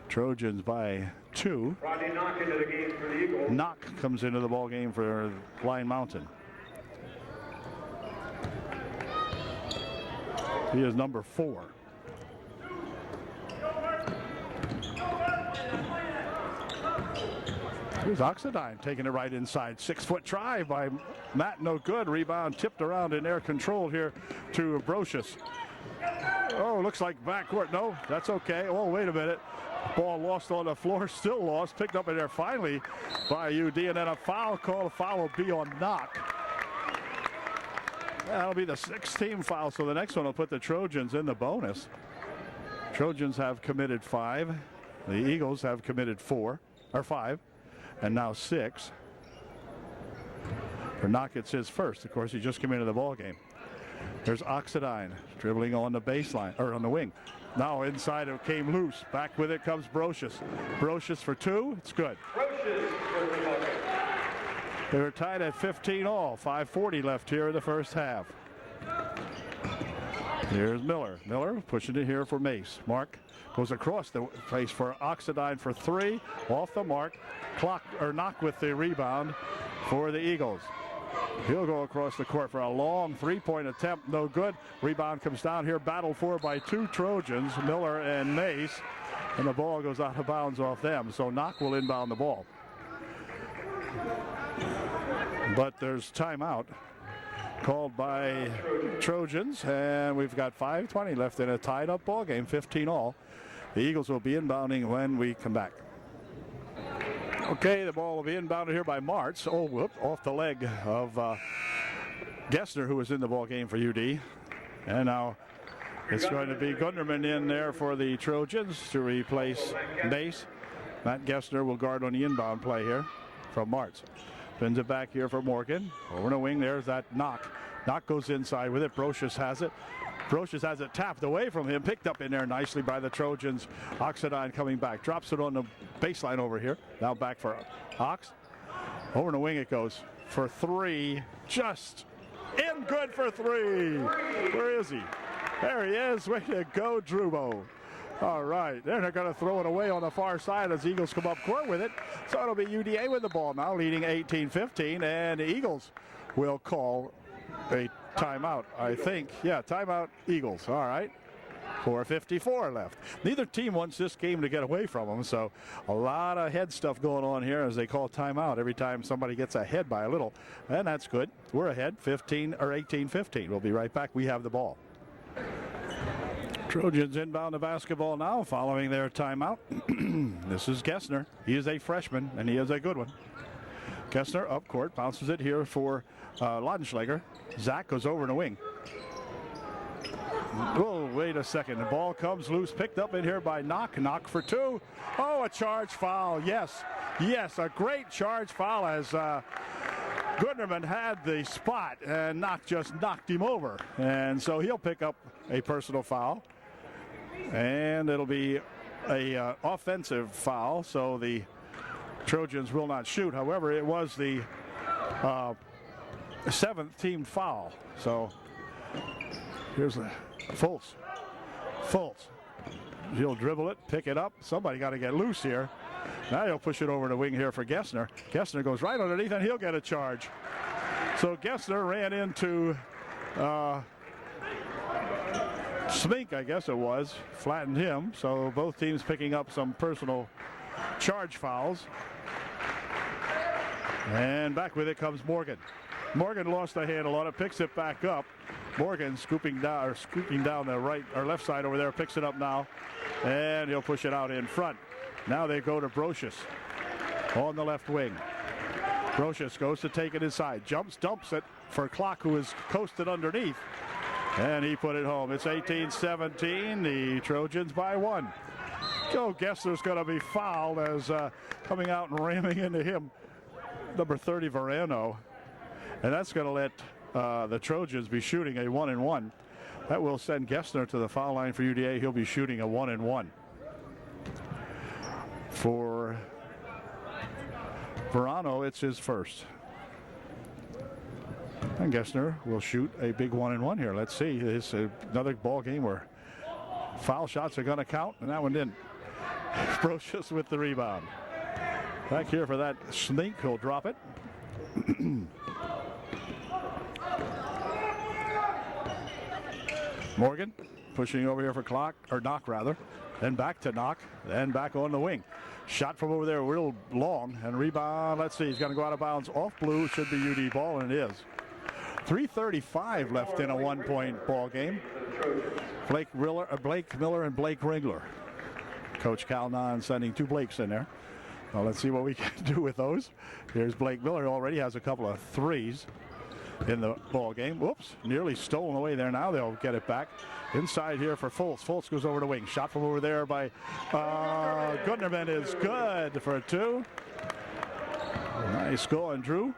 Trojans by 2. Rodney Knock into the game for the Eagles. Knock comes into the ball game for Blind Mountain. He is number 4. Here's Oxidine taking it right inside. 6-foot try by Matt, no good. Rebound tipped around in air control here to Brocious. Oh, looks like backcourt. No, that's okay. Oh, wait a minute. Ball lost on the floor, still lost. Picked up in there finally by UD, and then a foul call. A foul will be on Knock. That'll be the 6th team foul, so the next one will put the Trojans in the bonus. Trojans have committed 5. The Eagles have committed 5, and now 6. For Knock, it's his first. Of course, he just came into the ball game. There's Oxidine dribbling on the baseline, or on the wing. Now inside it came loose. Back with it comes Brocious. Brocious for 2. It's good. They were tied at 15 all. 5:40 left here in the first half. Here's Miller. Miller pushing it here for Mace. Mark goes across the face for Oxidine for 3. Off the mark. Knock with the rebound for the Eagles. He'll go across the court for a long 3-point attempt. No good. Rebound comes down here. Battled for by 2 Trojans, Miller and Mace. And the ball goes out of bounds off them. So Knock will inbound the ball. But there's timeout called by Trojans. And we've got 5:20 left in a tied up ball game, 15 all. The Eagles will be inbounding when we come back. Okay, the ball will be inbounded here by Martz. Oh, whoop, off the leg of Gessner, who was in the ball game for UD. And now it's going to be Gunderman in there for the Trojans to replace Mace. Matt Gessner will guard on the inbound play here from Martz. Spins it back here for Morgan. Over the wing, there's that Knock. Knock goes inside with it. Brocious has it. Brocious has it tapped away from him. Picked up in there nicely by the Trojans. Oxidine coming back. Drops it on the baseline over here. Now back for Ox. Over the wing it goes for 3. Just in good for 3. Where is he? There he is. Way to go, Drubo. All right. They're going to throw it away on the far side as Eagles come up court with it. So it'll be UDA with the ball now, leading 18-15. And the Eagles will call a timeout, I think. Yeah, timeout Eagles. All right. 4:54 left. Neither team wants this game to get away from them, so a lot of head stuff going on here as they call timeout every time somebody gets ahead by a little, and that's good. We're ahead 18-15. We'll be right back. We have the ball. Trojans inbound the basketball now following their timeout. This is Gessner. He is a freshman, and he is a good one. Gessner up court, bounces it here for Laudenschlager. Zach goes over in the wing. Oh, wait a second. The ball comes loose, picked up in here by Knock. Knock for two. Oh, a charge foul. Yes, yes, a great charge foul as Gunderman had the spot and Knock just knocked him over. And so he'll pick up a personal foul. And it'll be a offensive foul, so the Trojans will not shoot. However, it was the 7th team foul. So here's the Fultz. He'll dribble it, pick it up. Somebody got to get loose here. Now he'll push it over the wing here for Gessner. Gessner goes right underneath and he'll get a charge. So Gessner ran into Smink, I guess it was, flattened him. So both teams picking up some personal charge fouls. And back with it comes Morgan. Morgan lost the handle on it, picks it back up. Morgan scooping down the right or left side over there, picks it up now, and he'll push it out in front. Now they go to Brocious on the left wing. Brocious goes to take it inside, dumps it for Clock, who is coasted underneath, and he put it home. It's 18-17, the Trojans by 1. Joe Gessler's going to be fouled as coming out and ramming into him, number 30 Verano, and that's going to let the Trojans be shooting a 1-and-1. That will send Gessner to the foul line for UDA. He'll be shooting a 1-and-1. For Verano, it's his first. And Gessner will shoot a big 1-and-1 here. Let's see. It's another ball game where foul shots are going to count, and that one didn't. Brocious with the rebound. Back here for that Snake, he'll drop it. Morgan pushing over here for Knock rather. Then back to Knock, then back on the wing. Shot from over there real long and rebound. Let's see, he's going to go out of bounds off blue. Should be UD ball, and it is. 3:35 left in a 1-point ball game. Blake Miller and Blake Ringler. Coach Calnon sending 2 Blakes in there. Well, let's see what we can do with those. Here's Blake Miller, already has a couple of threes in the ball game. Whoops, nearly stolen away there. Now they'll get it back. Inside here for Fultz. Fultz goes over the wing. Shot from over there by Gunderman is good for 2. Nice going, Drew.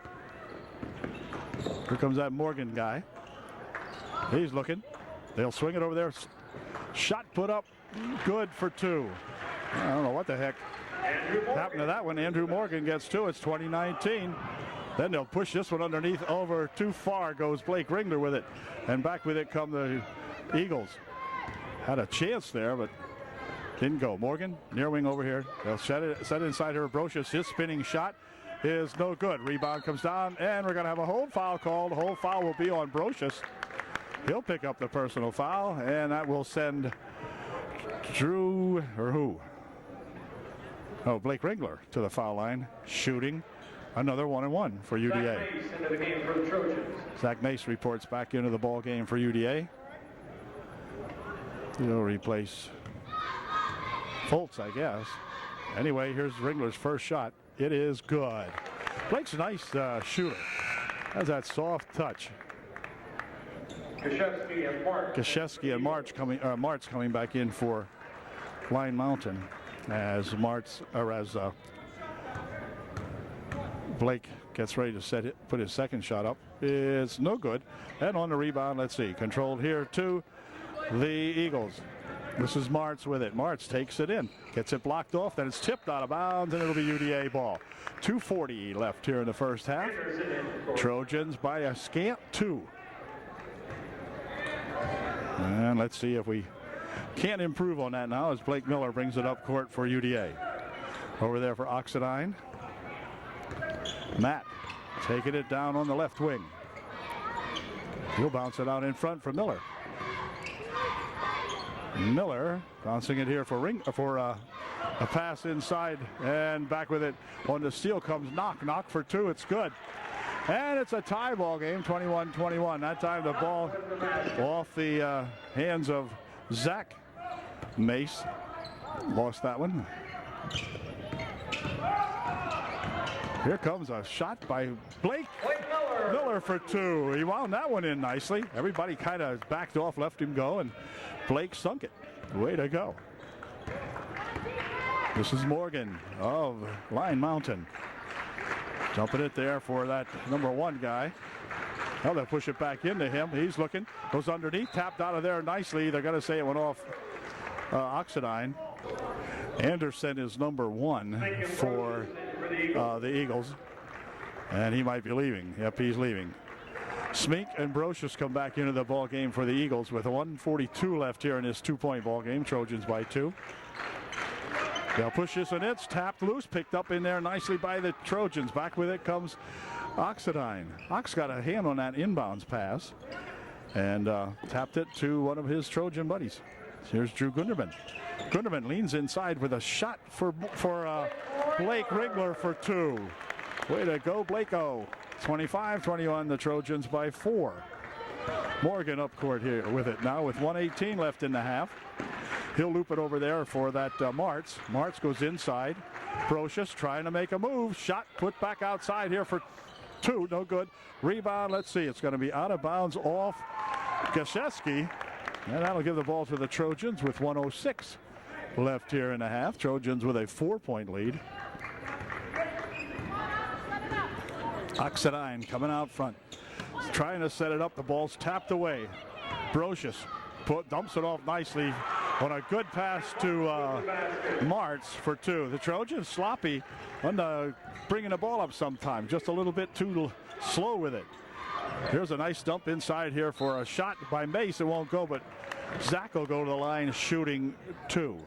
Here comes that Morgan guy. He's looking. They'll swing it over there. Shot put up. Good for 2. I don't know what the heck happened to that one. Andrew Morgan gets 2. It's 2019. Then they'll push this one underneath over too far. Goes Blake Ringler with it. And back with it come the Eagles. Had a chance there, but didn't go. Morgan, near wing over here. They'll set it inside her. Brocious. His spinning shot is no good. Rebound comes down, and we're going to have a hold foul called. The hold foul will be on Brocious. He'll pick up the personal foul, and that will send Drew, or who? Oh, Blake Ringler to the foul line, shooting another 1-and-1 for UDA. Zach Mace into the game for the Trojans. Zach Mace reports back into the ball game for UDA. He'll replace Fultz, I guess. Anyway, here's Ringler's first shot. It is good. Blake's a nice shooter. Has that soft touch. Krzyzewski and Martz coming back in for Line Mountain as Blake gets ready to put his second shot up. It's no good. And on the rebound, let's see, controlled here to the Eagles. This is Martz with it. Martz takes it in, gets it blocked off, then it's tipped out of bounds, and it'll be UDA ball. 2:40 left here in the first half. Trojans by a scant 2. And let's see if we can't improve on that now as Blake Miller brings it up court for UDA. Over there for Oxidine. Matt taking it down on the left wing. He'll bounce it out in front for Miller. Miller bouncing it here for a pass inside, and back with it on the steal comes Knock for 2. It's good. And it's a tie ball game, 21-21. That time the ball off the hands of Zach Mace. Lost that one. Here comes a shot by Blake Miller for 2. He wound that one in nicely. Everybody kind of backed off, left him go, and Blake sunk it. Way to go. This is Morgan of Line Mountain. Jumping it there for that number 1 guy. Now they'll push it back into him. He's looking. Goes underneath. Tapped out of there nicely. They're going to say it went off Oxidine. Anderson is number 1 for the Eagles. And he might be leaving. Yep, he's leaving. Smink and Brocious come back into the ball game for the Eagles with 1:42 left here in this 2-point ball game. Trojans by 2. They'll push this, and it's tapped loose, picked up in there nicely by the Trojans. Back with it comes Oxidine. Ox got a hand on that inbounds pass and tapped it to one of his Trojan buddies. Here's Drew Gunderman. Gunderman leans inside with a shot for Blake Ringler for 2. Way to go, Blake-o. 25-21, the Trojans by 4. Morgan up court here with it now with 1:18 left in the half. He'll loop it over there for that Martz. Martz goes inside. Brocious trying to make a move. Shot put back outside here for 2. No good. Rebound. Let's see. It's going to be out of bounds off Gaszewski. And that'll give the ball to the Trojans with 1:06 left here in the half. Trojans with a 4-point lead. Oxidine coming out front. Trying to set it up. The ball's tapped away. Brocious dumps it off nicely on a good pass to Martz for 2. The Trojans sloppy on bringing the ball up sometime. Just a little bit too slow with it. Here's a nice dump inside here for a shot by Mace. It won't go, but Zach will go to the line shooting 2.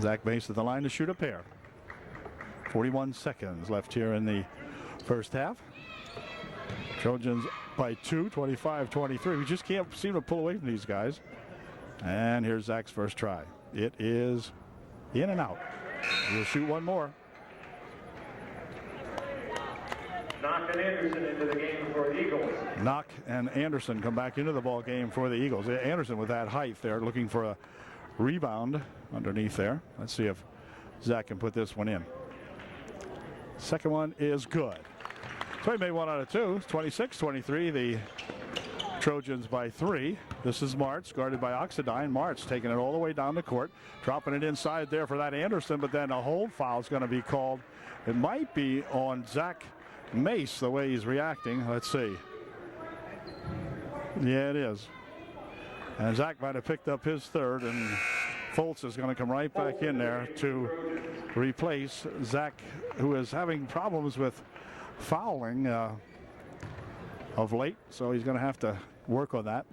Zach Mace at the line to shoot a pair. 41 seconds left here in the first half. Trojans by 2, 25-23. We just can't seem to pull away from these guys. And here's Zach's first try. It is in and out. He'll shoot one more. Knock and Anderson into the game for the Eagles. Knock and Anderson come back into the ball game for the Eagles. Anderson with that height there, looking for a rebound underneath there. Let's see if Zach can put this one in. Second one is good. So he made 1 out of 2. 26-23. The Trojans by 3. This is Martz guarded by Oxidine. Martz taking it all the way down the court, dropping it inside there for that Anderson, but then a hold foul is going to be called. It might be on Zach Mace the way he's reacting. Let's see. Yeah, it is. And Zach might have picked up his 3rd, and Foltz is going to come right back in there to replace Zach, who is having problems with fouling of late, so he's going to have to work on that.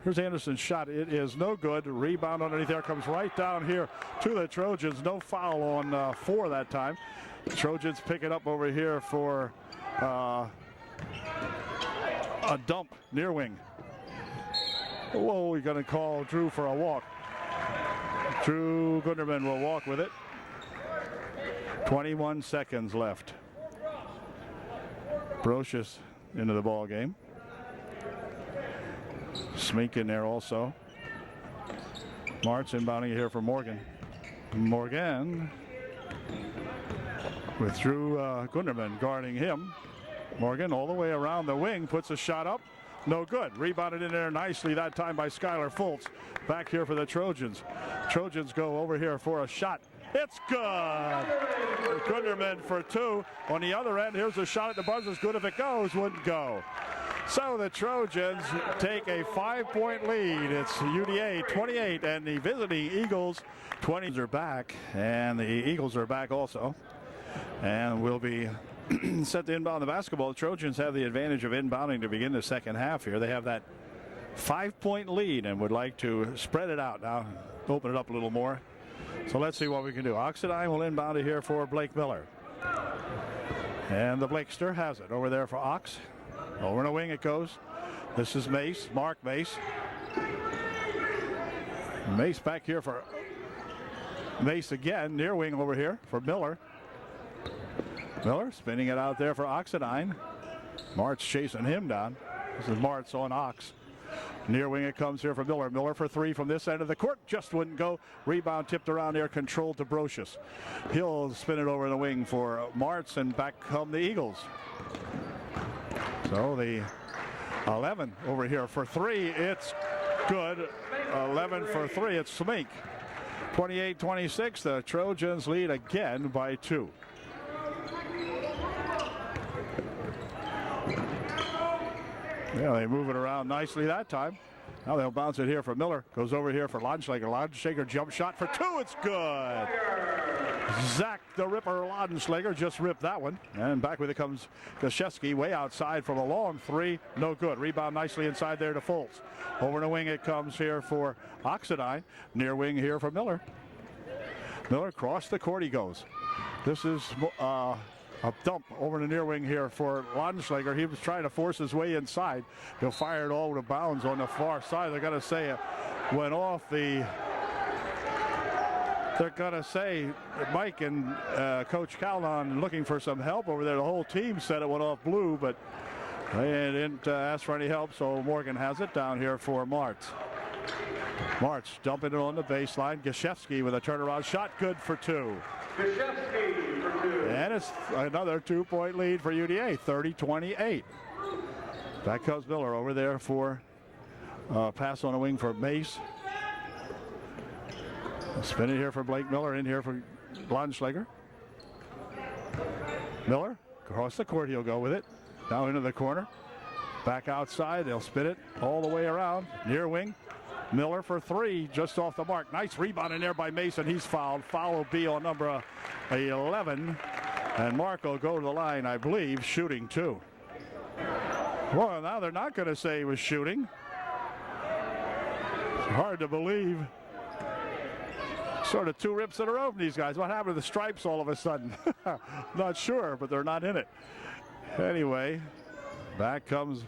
Here's Anderson's shot. It is no good. Rebound underneath there, comes right down here to the Trojans. No foul on 4 that time. The Trojans pick it up over here for a dump near wing. Whoa, we're going to call Drew for a walk. Drew Gunderman will walk with it. 21 seconds left. Brocious into the ball game. Smink in there also. Martz inbounding here for Morgan. Morgan with Drew Gunderman guarding him. Morgan all the way around the wing, puts a shot up. No good. Rebounded in there nicely that time by Skylar Foltz. Back here for the Trojans. Trojans go over here for a shot. It's good. Gunderman for 2. On the other end, here's a shot at the buzzer. As good if it goes, wouldn't go. So the Trojans take a 5-point lead. It's UDA 28 and the visiting Eagles 20 are back, and the Eagles are back also. And will be set to inbound the basketball. The Trojans have the advantage of inbounding to begin the second half here. They have that 5-point lead and would like to spread it out now, open it up a little more. So let's see what we can do. Oxidine will inbound it here for Blake Miller. And the Blakester has it over there for Ox. Over in the wing it goes. This is Mace, Mark Mace. Mace back here for Mace again, near wing over here for Miller. Miller spinning it out there for Oxidine. Martz chasing him down. This is Martz on Ox. Near wing it comes here for Miller. Miller for three from this end of the court. Just wouldn't go. Rebound tipped around there, controlled to Brocious. He'll spin it over the wing for Martz, and back come the Eagles. So the 11 over here for three. It's good. 11 for three. It's Smink. 28-26. The Trojans lead again by 2. Yeah, they move it around nicely that time. Now they'll bounce it here for Miller. Goes over here for Ladenschlager. Ladenschlager jump shot for 2. It's good. Zach the Ripper Ladenschlager just ripped that one. And back with it comes Gosiewski way outside from a long 3. No good. Rebound nicely inside there to Fultz. Over the wing it comes here for Oxidine. Near wing here for Miller. Miller across the court he goes. This is a dump over the near wing here for Ladenschlager. He was trying to force his way inside. He'll fire it all to bounds on the far side. They're going to say it went off the... They're going to say Mike and Coach Calnon looking for some help over there. The whole team said it went off blue, but they didn't ask for any help, so Morgan has it down here for Martz. Martz dumping it on the baseline. Gosiewski with a turnaround shot, good for 2. Gosiewski for 2. And it's another 2-point lead for UDA, 30-28. Back comes Miller over there for pass on the wing for Mace. Spin it here for Blake Miller, in here for Ladenschlager. Miller across the court, he'll go with it. Now into the corner. Back outside, they'll spin it all the way around. Near wing. Miller for 3, just off the mark. Nice rebound in there by Mason. He's fouled. Foul will be on number 11. And Mark will go to the line, I believe, shooting 2. Well, now they're not going to say he was shooting. It's hard to believe. Sort of 2 rips in a row from these guys. What happened to the stripes all of a sudden? Not sure, but they're not in it. Anyway, back comes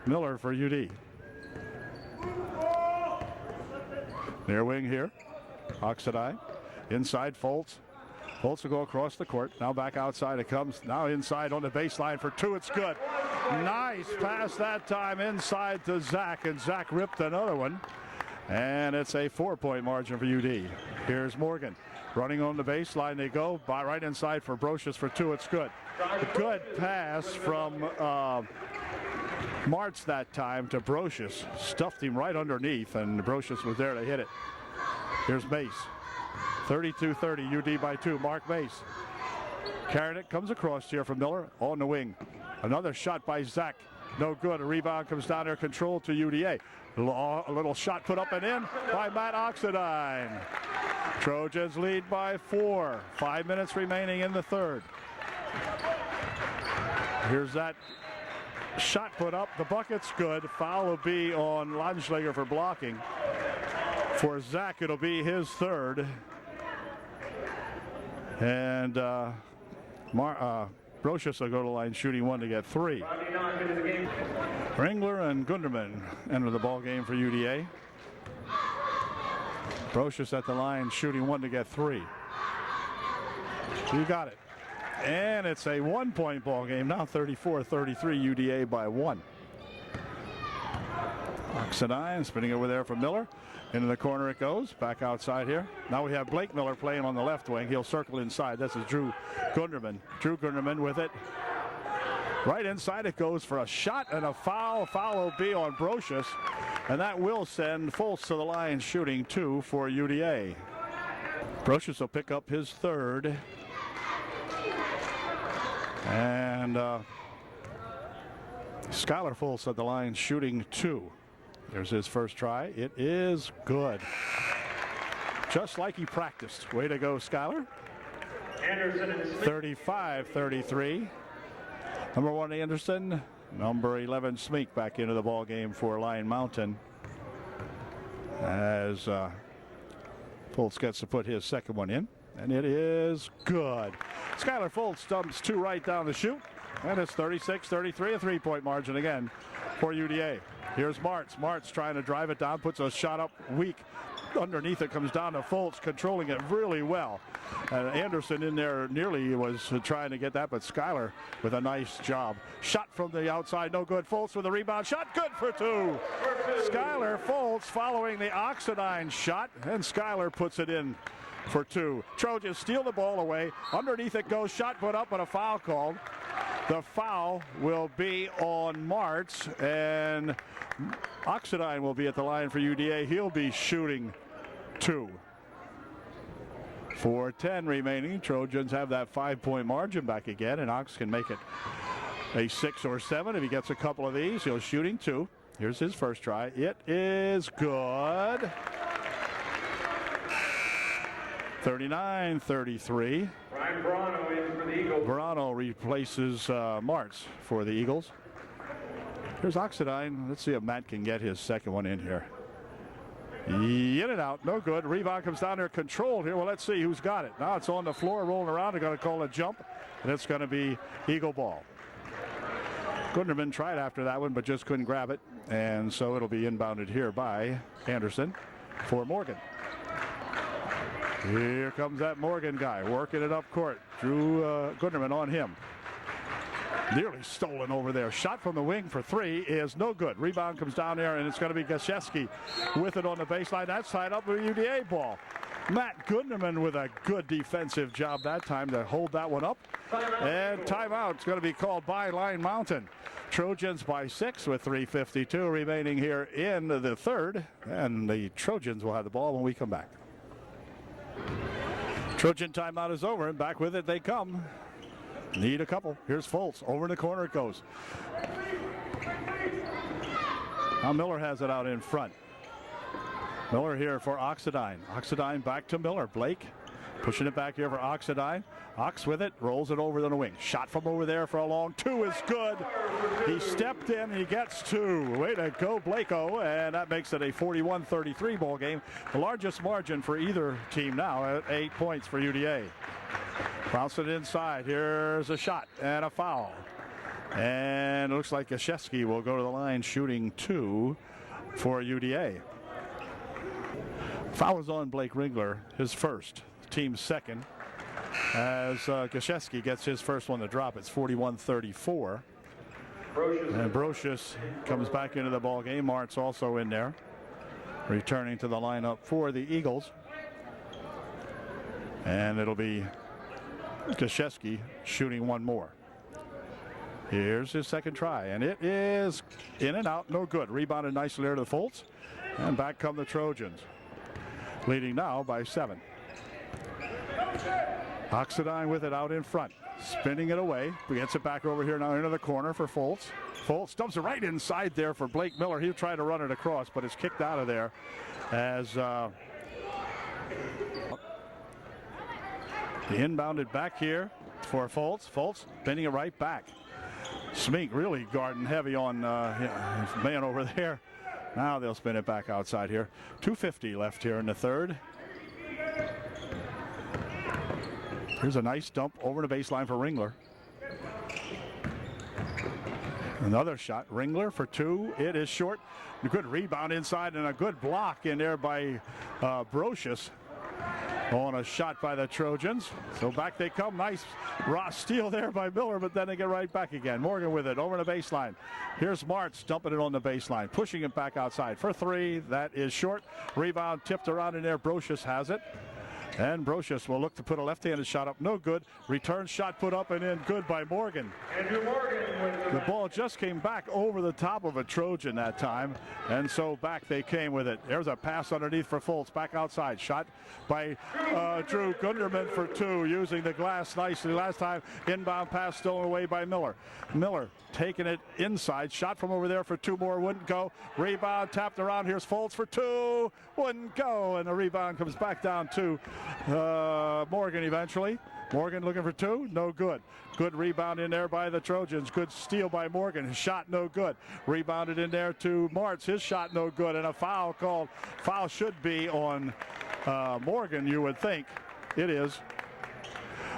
Miller for UD. Near wing here. Oxidine. Inside Fultz. Fultz will go across the court. Now back outside it comes. Now inside on the baseline for 2. It's good. Nice pass that time inside to Zach. And Zach ripped another one. And it's a 4-point margin for UD. Here's Morgan. Running on the baseline they go. Right inside for Brocious for 2. It's good. A good pass from Martz that time to Brocious. Stuffed him right underneath, and Brocious was there to hit it. Here's Mace. 32-30, UD by 2. Mark Mace. Carrying it, comes across here from Miller on the wing. Another shot by Zach. No good. A rebound comes down there, controlled to UDA. A little shot put up and in by Matt Oxidine. Trojans lead by 4. 5 minutes remaining in the third. Here's that shot put up. The bucket's good. Foul will be on Ladenschlager for blocking. For Zach, it'll be his 3rd. And Brocious will go to the line shooting 1 to get 3. Ringler and Gunderman enter the ball game for UDA. Brocious at the line shooting 1 to get 3. You got it. And it's a 1-point ball game now, 34-33, UDA by 1. Oxidine spinning over there for Miller. Into the corner it goes. Back outside here. Now we have Blake Miller playing on the left wing. He'll circle inside. This is Drew Gunderman. Drew Gunderman with it. Right inside it goes for a shot and a foul. Foul will be on Brocious. And that will send Fultz to the line shooting 2 for UDA. Brocious will pick up his 3rd. And Skylar Fultz at the line shooting 2. There's his first try. It is good. Just like he practiced. Way to go, Skylar. 35-33. Number 1, Anderson. Number 11, Smink back into the ball game for Lion Mountain. As Fultz gets to put his 2nd one in. And it is good. Skylar Fultz dumps 2 right down the chute. And it's 36-33, a 3-point margin again for UDA. Here's Martz. Martz trying to drive it down, puts a shot up weak. underneath it comes down to Foltz, controlling it really well. Anderson in there nearly was trying to get that, but Schuyler with a nice job. Shot from the outside, no good. Foltz with a rebound shot, good for two. Schuyler, Foltz following the Oxidine shot, and Schuyler puts it in for two. Trojans steal the ball away. Underneath it goes, shot put up, but a foul called. The foul will be on Martz, and Oxidine will be at the line for UDA. He'll be shooting two. 4:10 remaining. Trojans have that 5-point margin back again, and Ox can make it a 6 or 7. If he gets a couple of these, he'll shooting two. Here's his first try. It is good. 39-33. Ryan Brano in for the Eagles. Brano replaces Martz for the Eagles. Here's Oxidine. Let's see if Matt can get his second one in here. In and out, no good. Rebound comes down there, controlled here. Well, let's see who's got it. Now it's on the floor, rolling around. They're going to call a jump, and it's going to be Eagle ball. Gunderman tried after that one, but just couldn't grab it, and so it'll be inbounded here by Anderson for Morgan. Here comes that Morgan guy, working it up court. Drew Gunderman on him. Nearly stolen over there. Shot from the wing for three is no good. Rebound comes down there, and it's going to be Gaszewski with it on the baseline. That's tied up with a UDA ball. Matt Gunderman with a good defensive job that time to hold that one up. And timeout's going to be called by Line Mountain. Trojans by 6 with 3:52 remaining here in the third. And the Trojans will have the ball when we come back. Trojan timeout is over, and back with it they come. Need a couple. Here's Foltz. Over in the corner it goes. Now Miller has it out in front. Miller here for Oxidine. Oxidine back to Miller. Blake pushing it back here for Oxidine. Ox with it, rolls it over to the wing. Shot from over there for a long two is good. He stepped in, he gets two. Way to go, Blakeo, and that makes it a 41-33 ball game. The largest margin for either team now at 8 points for UDA. Bounce it inside. Here's a shot and a foul. And it looks like Gaszewski will go to the line shooting two for UDA. Foul is on Blake Ringler, his first, team's second, as Gaszewski gets his first one to drop. It's 41-34. And Brocious comes back into the ball game. Martz also in there, returning to the lineup for the Eagles. And it'll be Gaszewski shooting one more. Here's his second try, and it is in and out, no good. Rebounded nicely there to the Foltz, and back come the Trojans, leading now by 7. Oxidine with it out in front, spinning it away. Gets it back over here now into the corner for Foltz. Foltz dumps it right inside there for Blake Miller. He'll try to run it across, but it's kicked out of there as inbounded back here for Foltz. Foltz bending it right back. Smink really guarding heavy on his man over there. Now they'll spin it back outside here. 2:50 left here in the third. Here's a nice dump over the baseline for Ringler. Another shot. Ringler for two. It is short. A good rebound inside and a good block in there by Brocious on a shot by the Trojans. So back they come. Nice raw steal there by Miller, but then they get right back again. Morgan with it over the baseline. Here's Martz dumping it on the baseline, pushing it back outside for three. That is short. Rebound tipped around in there. Brocious has it. And Brocious will look to put a left-handed shot up. No good. Return shot put up and in. Good by Morgan. Andrew Morgan with The ball just came back over the top of a Trojan that time. And so back they came with it. There's a pass underneath for Foltz. Back outside. Shot by Drew Gunderman for two. Using the glass nicely last time. Inbound pass stolen away by Miller. Miller taking it inside. Shot from over there for two more. Wouldn't go. Rebound tapped around. Here's Foltz for two. Wouldn't go. And the rebound comes back down to Morgan eventually. Morgan looking for two. No good. Good rebound in there by the Trojans. Good steal by Morgan. His shot no good. Rebounded in there to Martz. His shot no good. And a foul called. Foul should be on Morgan, you would think. It is.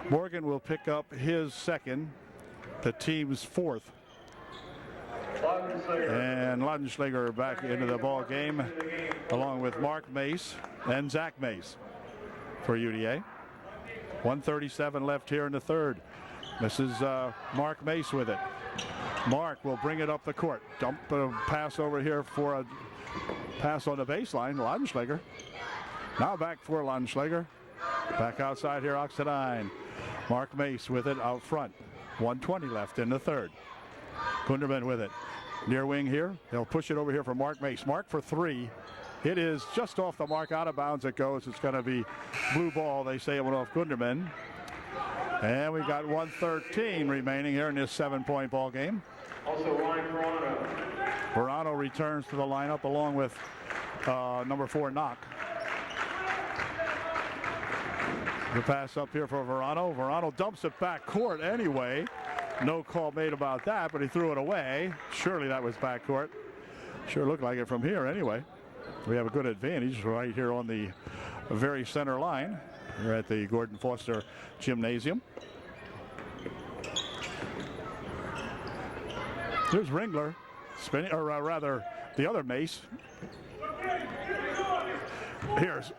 Morgan will pick up his second, the team's fourth. And Laudenschlager back into the ball game along with Mark Mace and Zach Mace for UDA. 1:37 left here in the third. This is Mark Mace with it. Mark will bring it up the court. Dump a pass over here for a pass on the baseline. Laudenschlager. Now back for Laudenschlager. Back outside here, Oxidine. Mark Mace with it out front. 1:20 left in the third. Gunderman with it. Near wing here. He'll push it over here for Mark Mace. Mark for three. It is just off the mark. Out of bounds it goes. It's going to be blue ball. They say it went off Gunderman. And we've got 1:13 remaining here in this 7-point ball game. Also line Verano. Verano returns to the lineup along with number 4 Knock. The pass up here for Verano. Verano dumps it back court anyway. No call made about that, but he threw it away. Surely that was back court. Sure looked like it from here anyway. We have a good advantage right here on the very center line. We're at the Gordon Foster Gymnasium. There's Ringler spinning, or rather the other Mace. Here's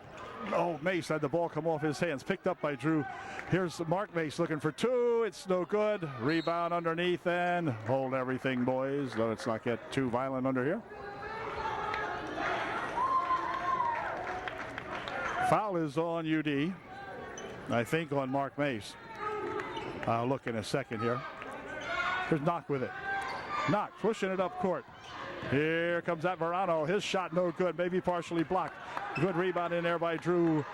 Mace had the ball come off his hands, picked up by Drew. Here's Mark Mace looking for two. It's no good. Rebound underneath and hold everything, boys. Let's not get too violent under here. Foul is on UD. I think on Mark Mace. I'll look in a second here. Here's Knock with it. Knock pushing it up court. Here comes that Verano. His shot no good, maybe partially blocked. Good rebound in there by Drew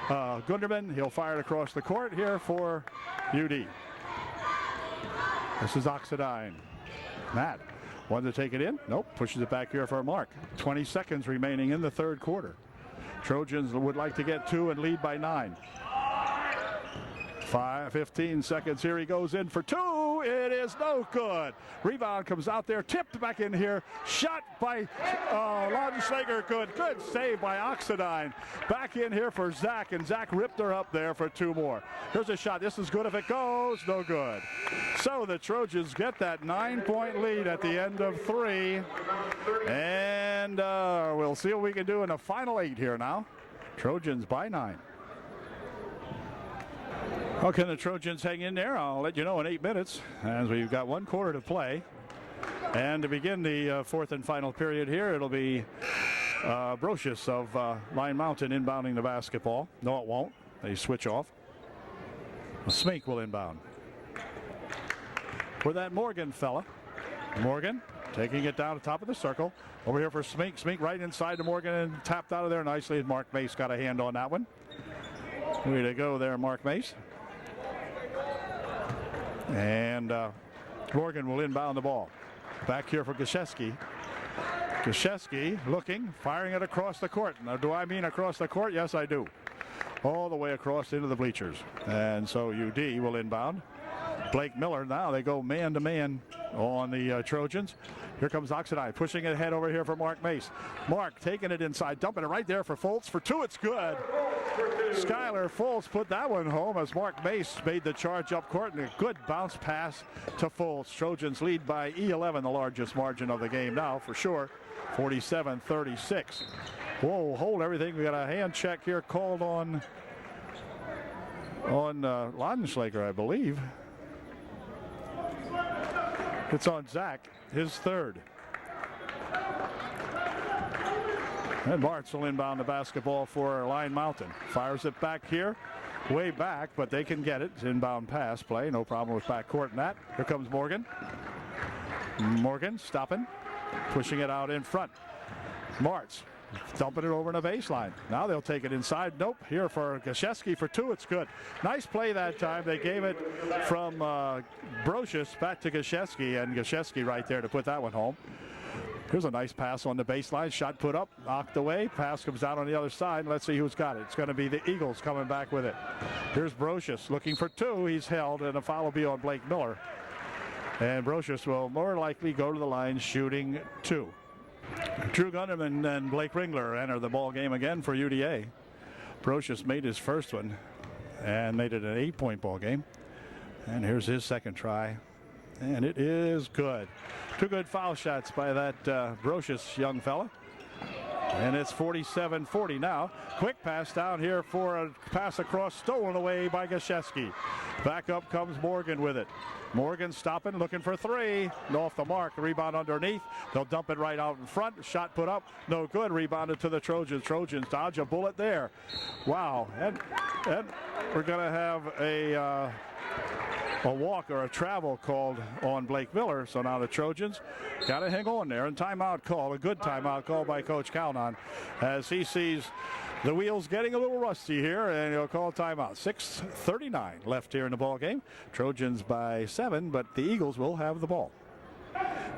Gunderman. He'll fire it across the court here for UD. This is Oxidine. Matt wanted to take it in. Nope, pushes it back here for Mark. 20 seconds remaining in the third quarter. Trojans would like to get 2 and lead by 9. 15 seconds. Here he goes in for 2. It is no good. Rebound comes out there, tipped back in here. Shot by Laudenschlager. Good save by Oxidine. Back in here for Zach, and Zach ripped her up there for 2 more. Here's a shot. This is good if it goes. No good. So the Trojans get that 9-point lead at the end of 3. And we'll see what we can do in the final 8 here now. Trojans by 9. How can the Trojans hang in there? I'll let you know in 8 minutes as we've got 1 quarter to play. And to begin the 4th and final period here, it'll be Brocious of Line Mountain inbounding the basketball. No, it won't. They switch off. Smink will inbound. For that Morgan fella. Morgan taking it down to the top of the circle. Over here for Smink. Smink right inside to Morgan and tapped out of there nicely. Mark Mace got a hand on that one. Way to go there, Mark Mace. And Morgan will inbound the ball. Back here for Gaszewski. Gaszewski looking, firing it across the court. Now, do I mean across the court? Yes, I do. All the way across into the bleachers. And so UD will inbound. Blake Miller, now they go man-to-man on the Trojans. Here comes Oxidine, pushing it ahead over here for Mark Mace. Mark taking it inside, dumping it right there for Fultz. For 2, it's good. Skylar Fultz put that one home as Mark Mace made the charge up court, and a good bounce pass to Fultz. Trojans lead by 11, the largest margin of the game now for sure, 47-36. Whoa, hold everything. We got a hand check here called on Laudenschlager, I believe. It's on Zach, his 3rd. And Martz will inbound the basketball for Line Mountain. Fires it back here, way back, but they can get it. Inbound pass play, no problem with backcourt in that. Here comes Morgan. Morgan stopping, pushing it out in front. Martz dumping it over in the baseline. Now they'll take it inside. Nope. Here for Gaszewski for 2. It's good. Nice play that time. They gave it from Brocious back to Gaszewski, and Gaszewski right there to put that one home. Here's a nice pass on the baseline. Shot put up, knocked away. Pass comes out on the other side. Let's see who's got it. It's going to be the Eagles coming back with it. Here's Brocious looking for 2. He's held, and a foul will be on Blake Miller. And Brocious will more likely go to the line shooting 2. Drew Gunderman and Blake Ringler enter the ball game again for UDA. Brocious made his first one and made it an 8-point ball game. And here's his second try. And it is good. Two good foul shots by that Brocious young fella. And it's 47-40 now. Quick pass down here for a pass across, stolen away by Gosiewski. Back up comes Morgan with it. Morgan stopping, looking for three. Off the mark, rebound underneath. They'll dump it right out in front. Shot put up, no good. Rebounded to the Trojans. Trojans dodge a bullet there. Wow. And we're going to have a walk or a travel called on Blake Miller. So now the Trojans got to hang on there. And timeout call, a good timeout call by Coach Calnon as he sees the wheels getting a little rusty here, and he'll call timeout. 6:39 left here in the ball game. Trojans by 7, but the Eagles will have the ball.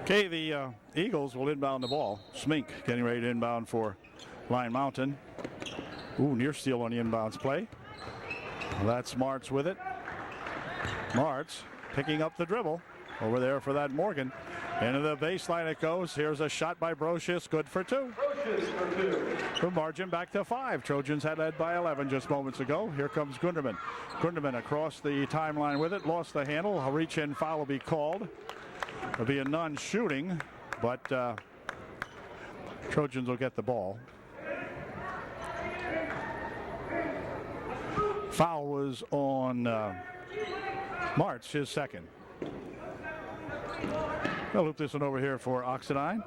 Okay, the Eagles will inbound the ball. Smink getting ready to inbound for Line Mountain. Ooh, near steal on the inbounds play. That's Martz with it. Martz picking up the dribble over there for that Morgan. Into the baseline it goes. Here's a shot by Brocious, good for two. Brocious for two. The margin back to 5. Trojans had led by 11 just moments ago. Here comes Gunderman. Gunderman across the timeline with it. Lost the handle. A reach-in foul will be called. It'll be a non-shooting, but Trojans will get the ball. Foul was on Martz, his second. They'll loop this one over here for Oxidine.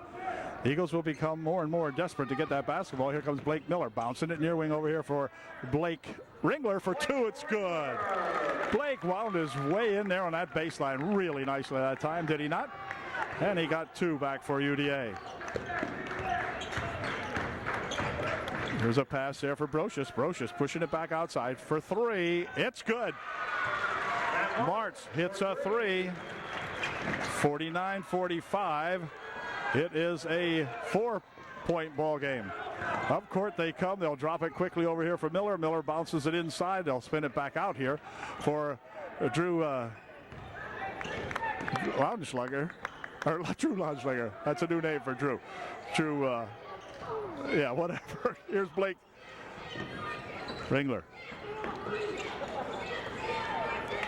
The Eagles will become more and more desperate to get that basketball. Here comes Blake Miller bouncing it near wing over here for Blake Ringler for two. It's good. Blake wound his way in there on that baseline really nicely that time, did he not? And he got 2 back for UDA. Here's a pass there for Brocious. Brocious pushing it back outside for 3. It's good. Martz hits a 3. 49-45. It is a 4-point ball game. Up court they come. They'll drop it quickly over here for Miller. Miller bounces it inside. They'll spin it back out here for Drew Launschlager. Or Drew Launschlager. That's a new name for Drew. Drew, yeah, whatever. Here's Blake Ringler.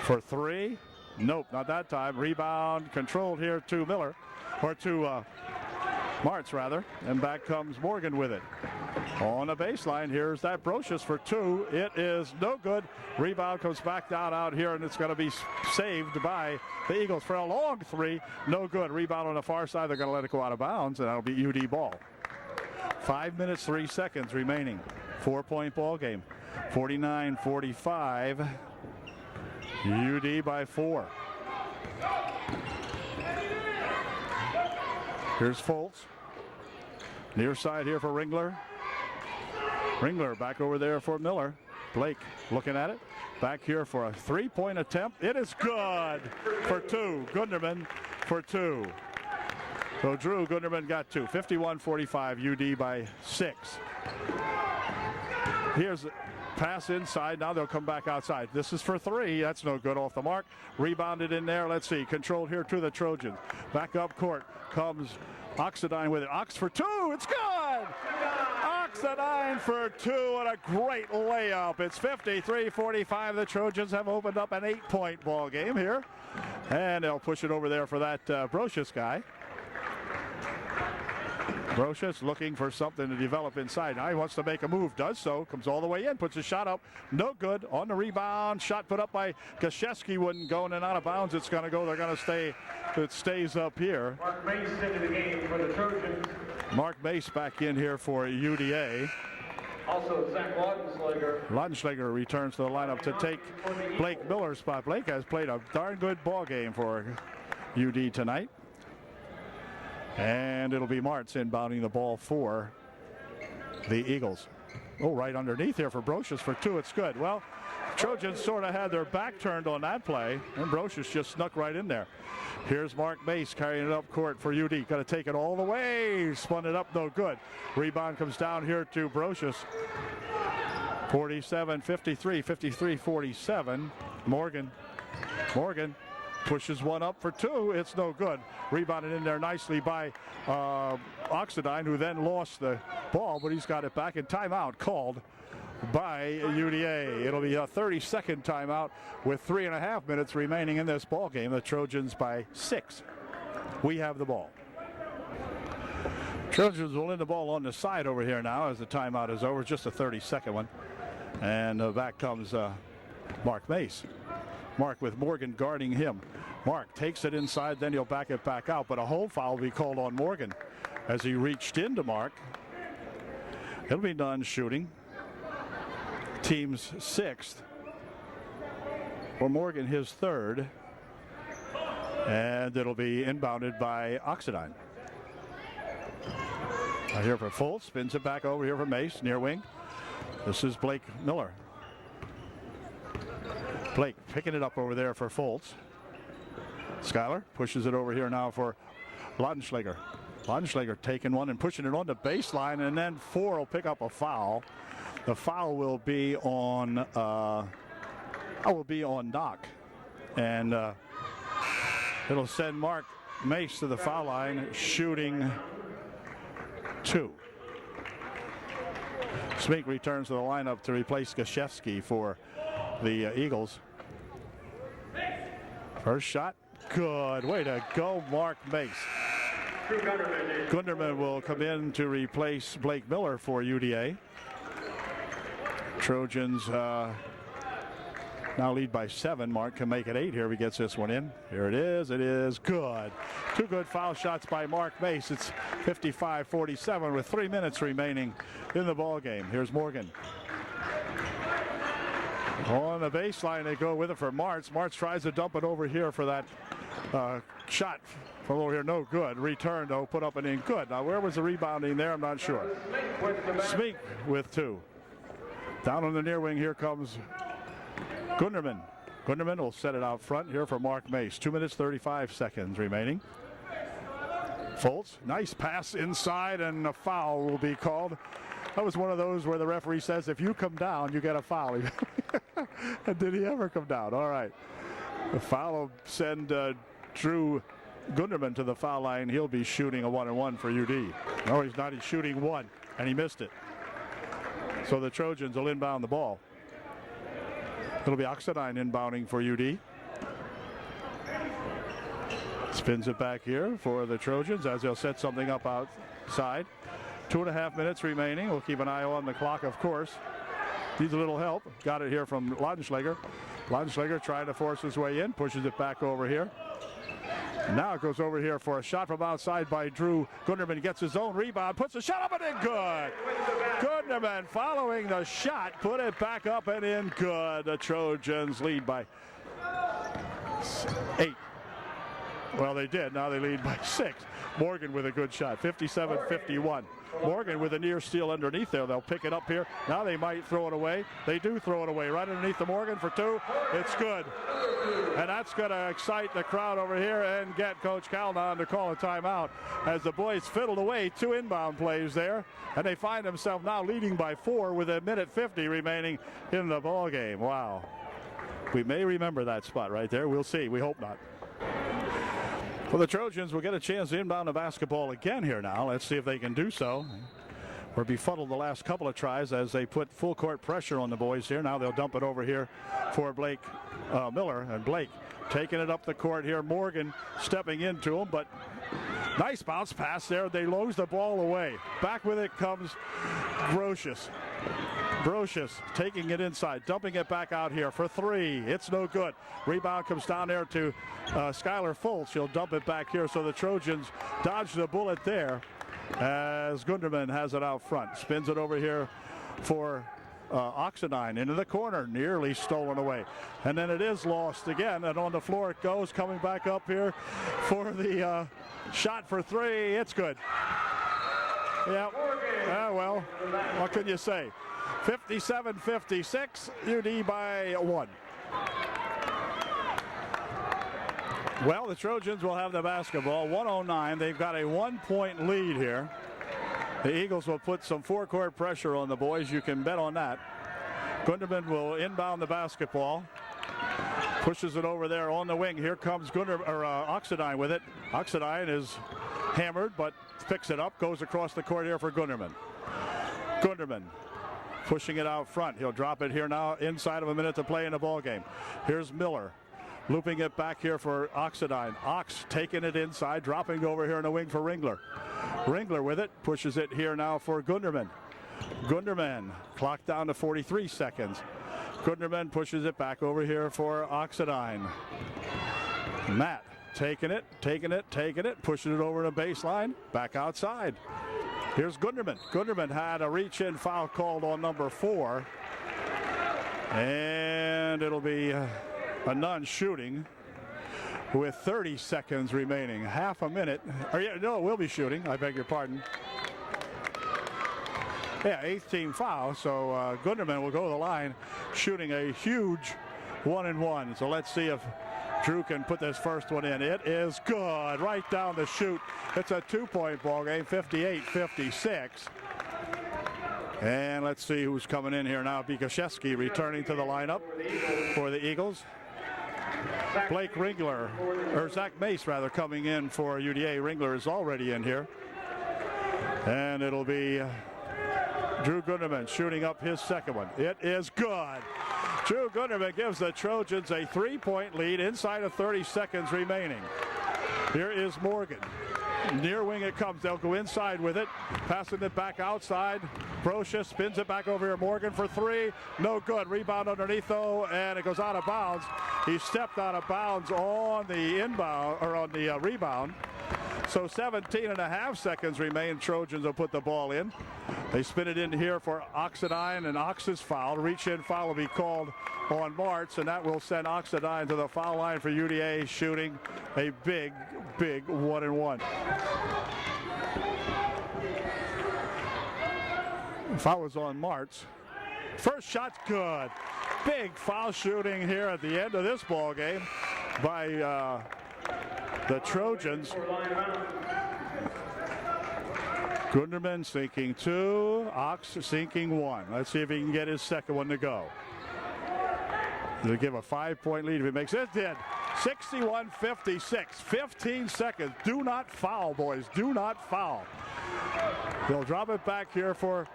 For 3. Nope, not that time. Rebound controlled here to Miller, or to Martz rather, and back comes Morgan with it. On the baseline, here's that Brocious for 2. It is no good. Rebound comes back down out here, and it's going to be saved by the Eagles for a long 3. No good. Rebound on the far side. They're going to let it go out of bounds, and that'll be UD ball. 5 minutes, 3 seconds remaining. 4-point ball game. 49-45. UD by 4. Here's Foltz. Near side here for Ringler. Ringler back over there for Miller. Blake looking at it. Back here for a 3-point attempt. It is good for 2. Gunderman for 2. So Drew Gunderman got 2. 51-45. UD by 6. Here's pass inside. Now they'll come back outside. This is for 3. That's no good, off the mark. Rebounded in there. Let's see. Controlled here to the Trojans. Back up court comes Oxidine with it. Ox for 2. It's good. Oxidine for 2. What a great layup. It's 53-45. The Trojans have opened up an 8-point ball game here. And they'll push it over there for that Brocious guy. Brocious looking for something to develop inside. Now he wants to make a move, does so, comes all the way in, puts a shot up, no good. On the rebound, shot put up by Gosiewski, wouldn't go in and out of bounds. It's going to go, they're going to stay, it stays up here. Mark Mace into the game for the Trojans. Mark Mace back in here for UDA. Also Zach Laudenschlager. Laudenschlager returns to the lineup to take Blake Miller's spot. Blake has played a darn good ball game for UD tonight. And it'll be Martz inbounding the ball for the Eagles. Oh, right underneath here for Brocious for 2. It's good. Well, Trojans sort of had their back turned on that play, and Brocious just snuck right in there. Here's Mark Mace carrying it up court for UD. Got to take it all the way. Spun it up, no good. Rebound comes down here to Brocious. 47-53, 53-47. Morgan pushes one up for 2. It's no good. Rebounded in there nicely by Oxidine, who then lost the ball, but he's got it back. And timeout called by UDA. It'll be a 30-second timeout with 3.5 minutes remaining in this ball game. The Trojans by 6. We have the ball. Trojans will win the ball on the side over here now as the timeout is over. Just a 30-second one. And back comes Mark Mace. Mark with Morgan guarding him. Mark takes it inside, then he'll back it back out. But a hold foul will be called on Morgan as he reached into Mark. He'll be done shooting. Team's 6th. For Morgan, his 3rd. And it'll be inbounded by Oxidine. Here for Fultz, spins it back over here for Mace, near wing. This is Blake Miller. Blake picking it up over there for Fultz. Schuyler pushes it over here now for Laudenschlager. Laudenschlager taking one and pushing it on the baseline, and then 4 will pick up a foul. The foul will be on Knock, and it'll send Mark Mace to the foul line, shooting 2. Smink returns to the lineup to replace Gashevsky for the Eagles. First shot, good. Way to go, Mark Mace. Gunderman will come in to replace Blake Miller for UDA. Trojans now lead by 7. Mark can make it 8 here if he gets this one in. Here it is. It is good. 2 good foul shots by Mark Mace. It's 55-47 with 3 minutes remaining in the ball game. Here's Morgan. On the baseline, they go with it for Martz. Martz tries to dump it over here for that shot from over here. No good. Return, though, put up and in. Good. Now, where was the rebounding there? I'm not sure. Smink with 2. Down on the near wing, here comes Gunderman. Gunderman will set it out front here for Mark Mace. 2 minutes, 35 seconds remaining. Fultz, nice pass inside, and a foul will be called. That was one of those where the referee says, if you come down, you get a foul. Did he ever come down? All right. The foul will send Drew Gunderman to the foul line. He'll be shooting a 1-and-1 for UD. No, he's not. He's shooting 1, and he missed it. So the Trojans will inbound the ball. It'll be Oxidine inbounding for UD. Spins it back here for the Trojans as they'll set something up outside. 2.5 minutes remaining. We'll keep an eye on the clock, of course. Needs a little help. Got it here from Laudenschlager. Laudenschlager trying to force his way in. Pushes it back over here. Now it goes over here for a shot from outside by Drew Gunderman. Gets his own rebound. Puts the shot up and in. Good. Gunderman following the shot. Put it back up and in. Good. The Trojans lead by 8. Well, they did. Now they lead by 6. Morgan with a good shot. 57-51. Morgan with a near steal underneath there. They'll pick it up here. Now they might throw it away. They do throw it away right underneath the Morgan for 2. It's good. And that's going to excite the crowd over here and get Coach Calnon to call a timeout as the boys fiddled away 2 inbound plays there. And they find themselves now leading by 4 with 1:50 remaining in the ball game. Wow. We may remember that spot right there. We'll see. We hope not. Well, the Trojans will get a chance to inbound the basketball again here now. Let's see if they can do so. We're befuddled the last couple of tries as they put full court pressure on the boys here. Now they'll dump it over here for Blake Miller. And Blake taking it up the court here. Morgan stepping into him, but nice bounce pass there. They lose the ball away. Back with it comes Brocious. Brocious taking it inside, dumping it back out here for 3. It's no good. Rebound comes down there to Schuyler Fultz. She'll dump it back here, so the Trojans dodge the bullet there as Gunderman has it out front. Spins it over here for Oxidine into the corner, nearly stolen away. And then it is lost again, and on the floor it goes, coming back up here for the shot for 3. It's good. Yeah, well, what can you say? 57-56, UD by 1. Well, the Trojans will have the basketball. 109. They've got a 1-point lead here. The Eagles will put some forecourt pressure on the boys. You can bet on that. Gunderman will inbound the basketball. Pushes it over there on the wing. Here comes Oxidine with it. Oxidine is hammered, but picks it up. Goes across the court here for Gunderman. Gunderman pushing it out front. He'll drop it here now inside of a minute to play in the ball game. Here's Miller. Looping it back here for Oxidine. Ox taking it inside, dropping over here in the wing for Ringler. Ringler with it, pushes it here now for Gunderman. Gunderman, clock down to 43 seconds. Gunderman pushes it back over here for Oxidine. Matt taking it, pushing it over the baseline, back outside. Here's Gunderman. Gunderman had a reach-in foul called on number 4. And it'll be a non-shooting with 30 seconds remaining. Half a minute. No, it will be shooting. I beg your pardon. Yeah, 8th team foul. So Gunderman will go to the line shooting a huge 1-and-1. So let's see if Drew can put this first one in. It is good. Right down the chute. It's a 2-point ball game, 58-56. And let's see who's coming in here now. Bikashevsky returning to the lineup for the Eagles. Blake Ringler, or Zach Mace rather, coming in for UDA. Ringler is already in here. And it'll be Drew Gunderman shooting up his second one. It is good. Drew Gunderman gives the Trojans a 3-point lead inside of 30 seconds remaining. Here is Morgan. Near wing it comes. They'll go inside with it. Passing it back outside. Brochus spins it back over here. Morgan for 3. No good. Rebound underneath though, and it goes out of bounds. He stepped out of bounds on the inbound, or on the rebound. So 17.5 seconds remain. Trojans will put the ball in. They spin it in here for Oxidine, and Ox's foul. Reach-in foul will be called on Martz, and that will send Oxidine to the foul line for UDA, shooting a big 1-and-1. Foul was on Martz. First shot's good. Big foul shooting here at the end of this ball game by the Trojans. Gunderman sinking 2, Ox sinking 1. Let's see if he can get his second one to go. He'll give a 5-point lead if he makes it. It did. 61-56. 15 seconds. Do not foul, boys. Do not foul. They'll drop it back here for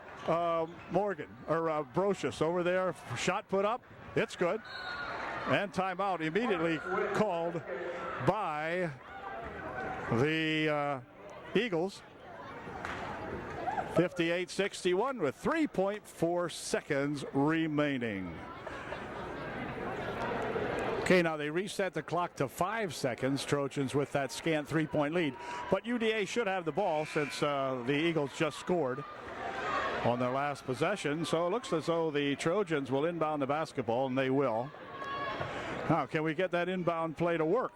Morgan, or Brochus over there. Shot put up. It's good. And timeout immediately called by the Eagles. 58-61 with 3.4 seconds remaining. Okay, now they reset the clock to 5 seconds. Trojans with that scant 3-point lead. But UDA should have the ball since the Eagles just scored on their last possession. So it looks as though the Trojans will inbound the basketball, and they will. Now, can we get that inbound play to work?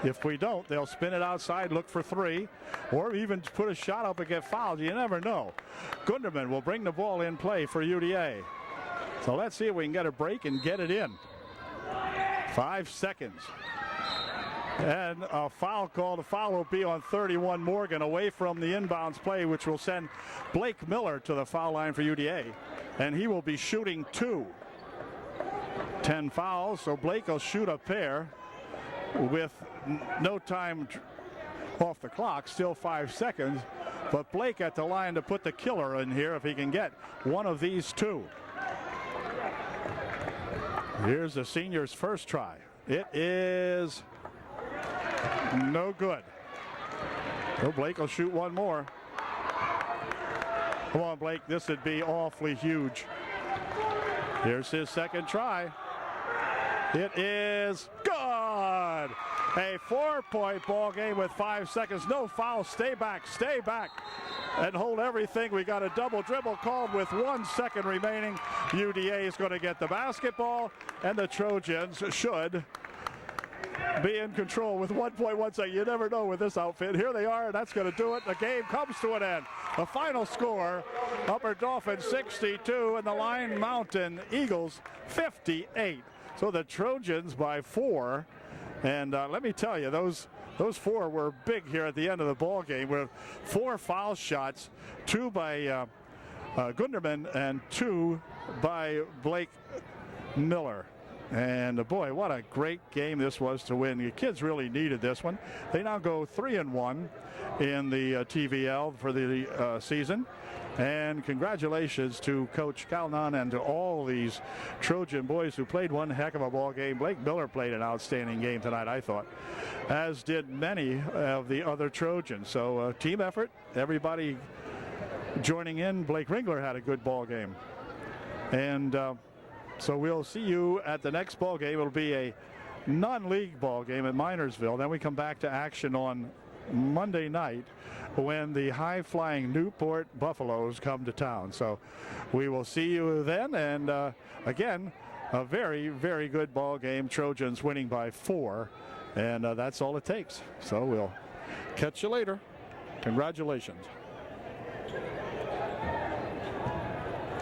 If we don't, they'll spin it outside, look for 3, or even put a shot up and get fouled. You never know. Gunderman will bring the ball in play for UDA. So let's see if we can get a break and get it in. 5 seconds. And a foul call. The foul will be on 31 Morgan, away from the inbounds play, which will send Blake Miller to the foul line for UDA. And he will be shooting 2. 10 fouls, so Blake will shoot a pair with no time off the clock, still 5 seconds. But Blake at the line to put the killer in here if he can get one of these 2. Here's the senior's first try. It is no good. So Blake will shoot one more. Come on, Blake, this would be awfully huge. Here's his second try. It is good. A 4-point ball game with 5 seconds. No foul. Stay back, and hold everything. We got a double dribble called with 1 second remaining. UDA is going to get the basketball, and the Trojans should be in control with 1.1 seconds. You never know with this outfit. Here they are, and that's going to do it. The game comes to an end. The final score, Upper Dauphin 62 and the Line Mountain Eagles 58. So the Trojans by 4. And let me tell you, those 4 were big here at the end of the ball game, with 4 foul shots, 2 by Gunderman and 2 by Blake Miller. And boy, what a great game this was to win. The kids really needed this one. They now go 3-1 in the TVL for the season. And congratulations to Coach Calnon and to all these Trojan boys who played one heck of a ball game. Blake Miller played an outstanding game tonight, I thought, as did many of the other Trojans. So team effort, everybody joining in. Blake Ringler had a good ball game. And so we'll see you at the next ball game. It'll be a non-league ball game at Minersville. Then we come back to action on Monday night when the high-flying Newport Buffaloes come to town. So we will see you then. And again, a very, very good ball game. Trojans winning by 4. And that's all it takes. So we'll catch you later. Congratulations.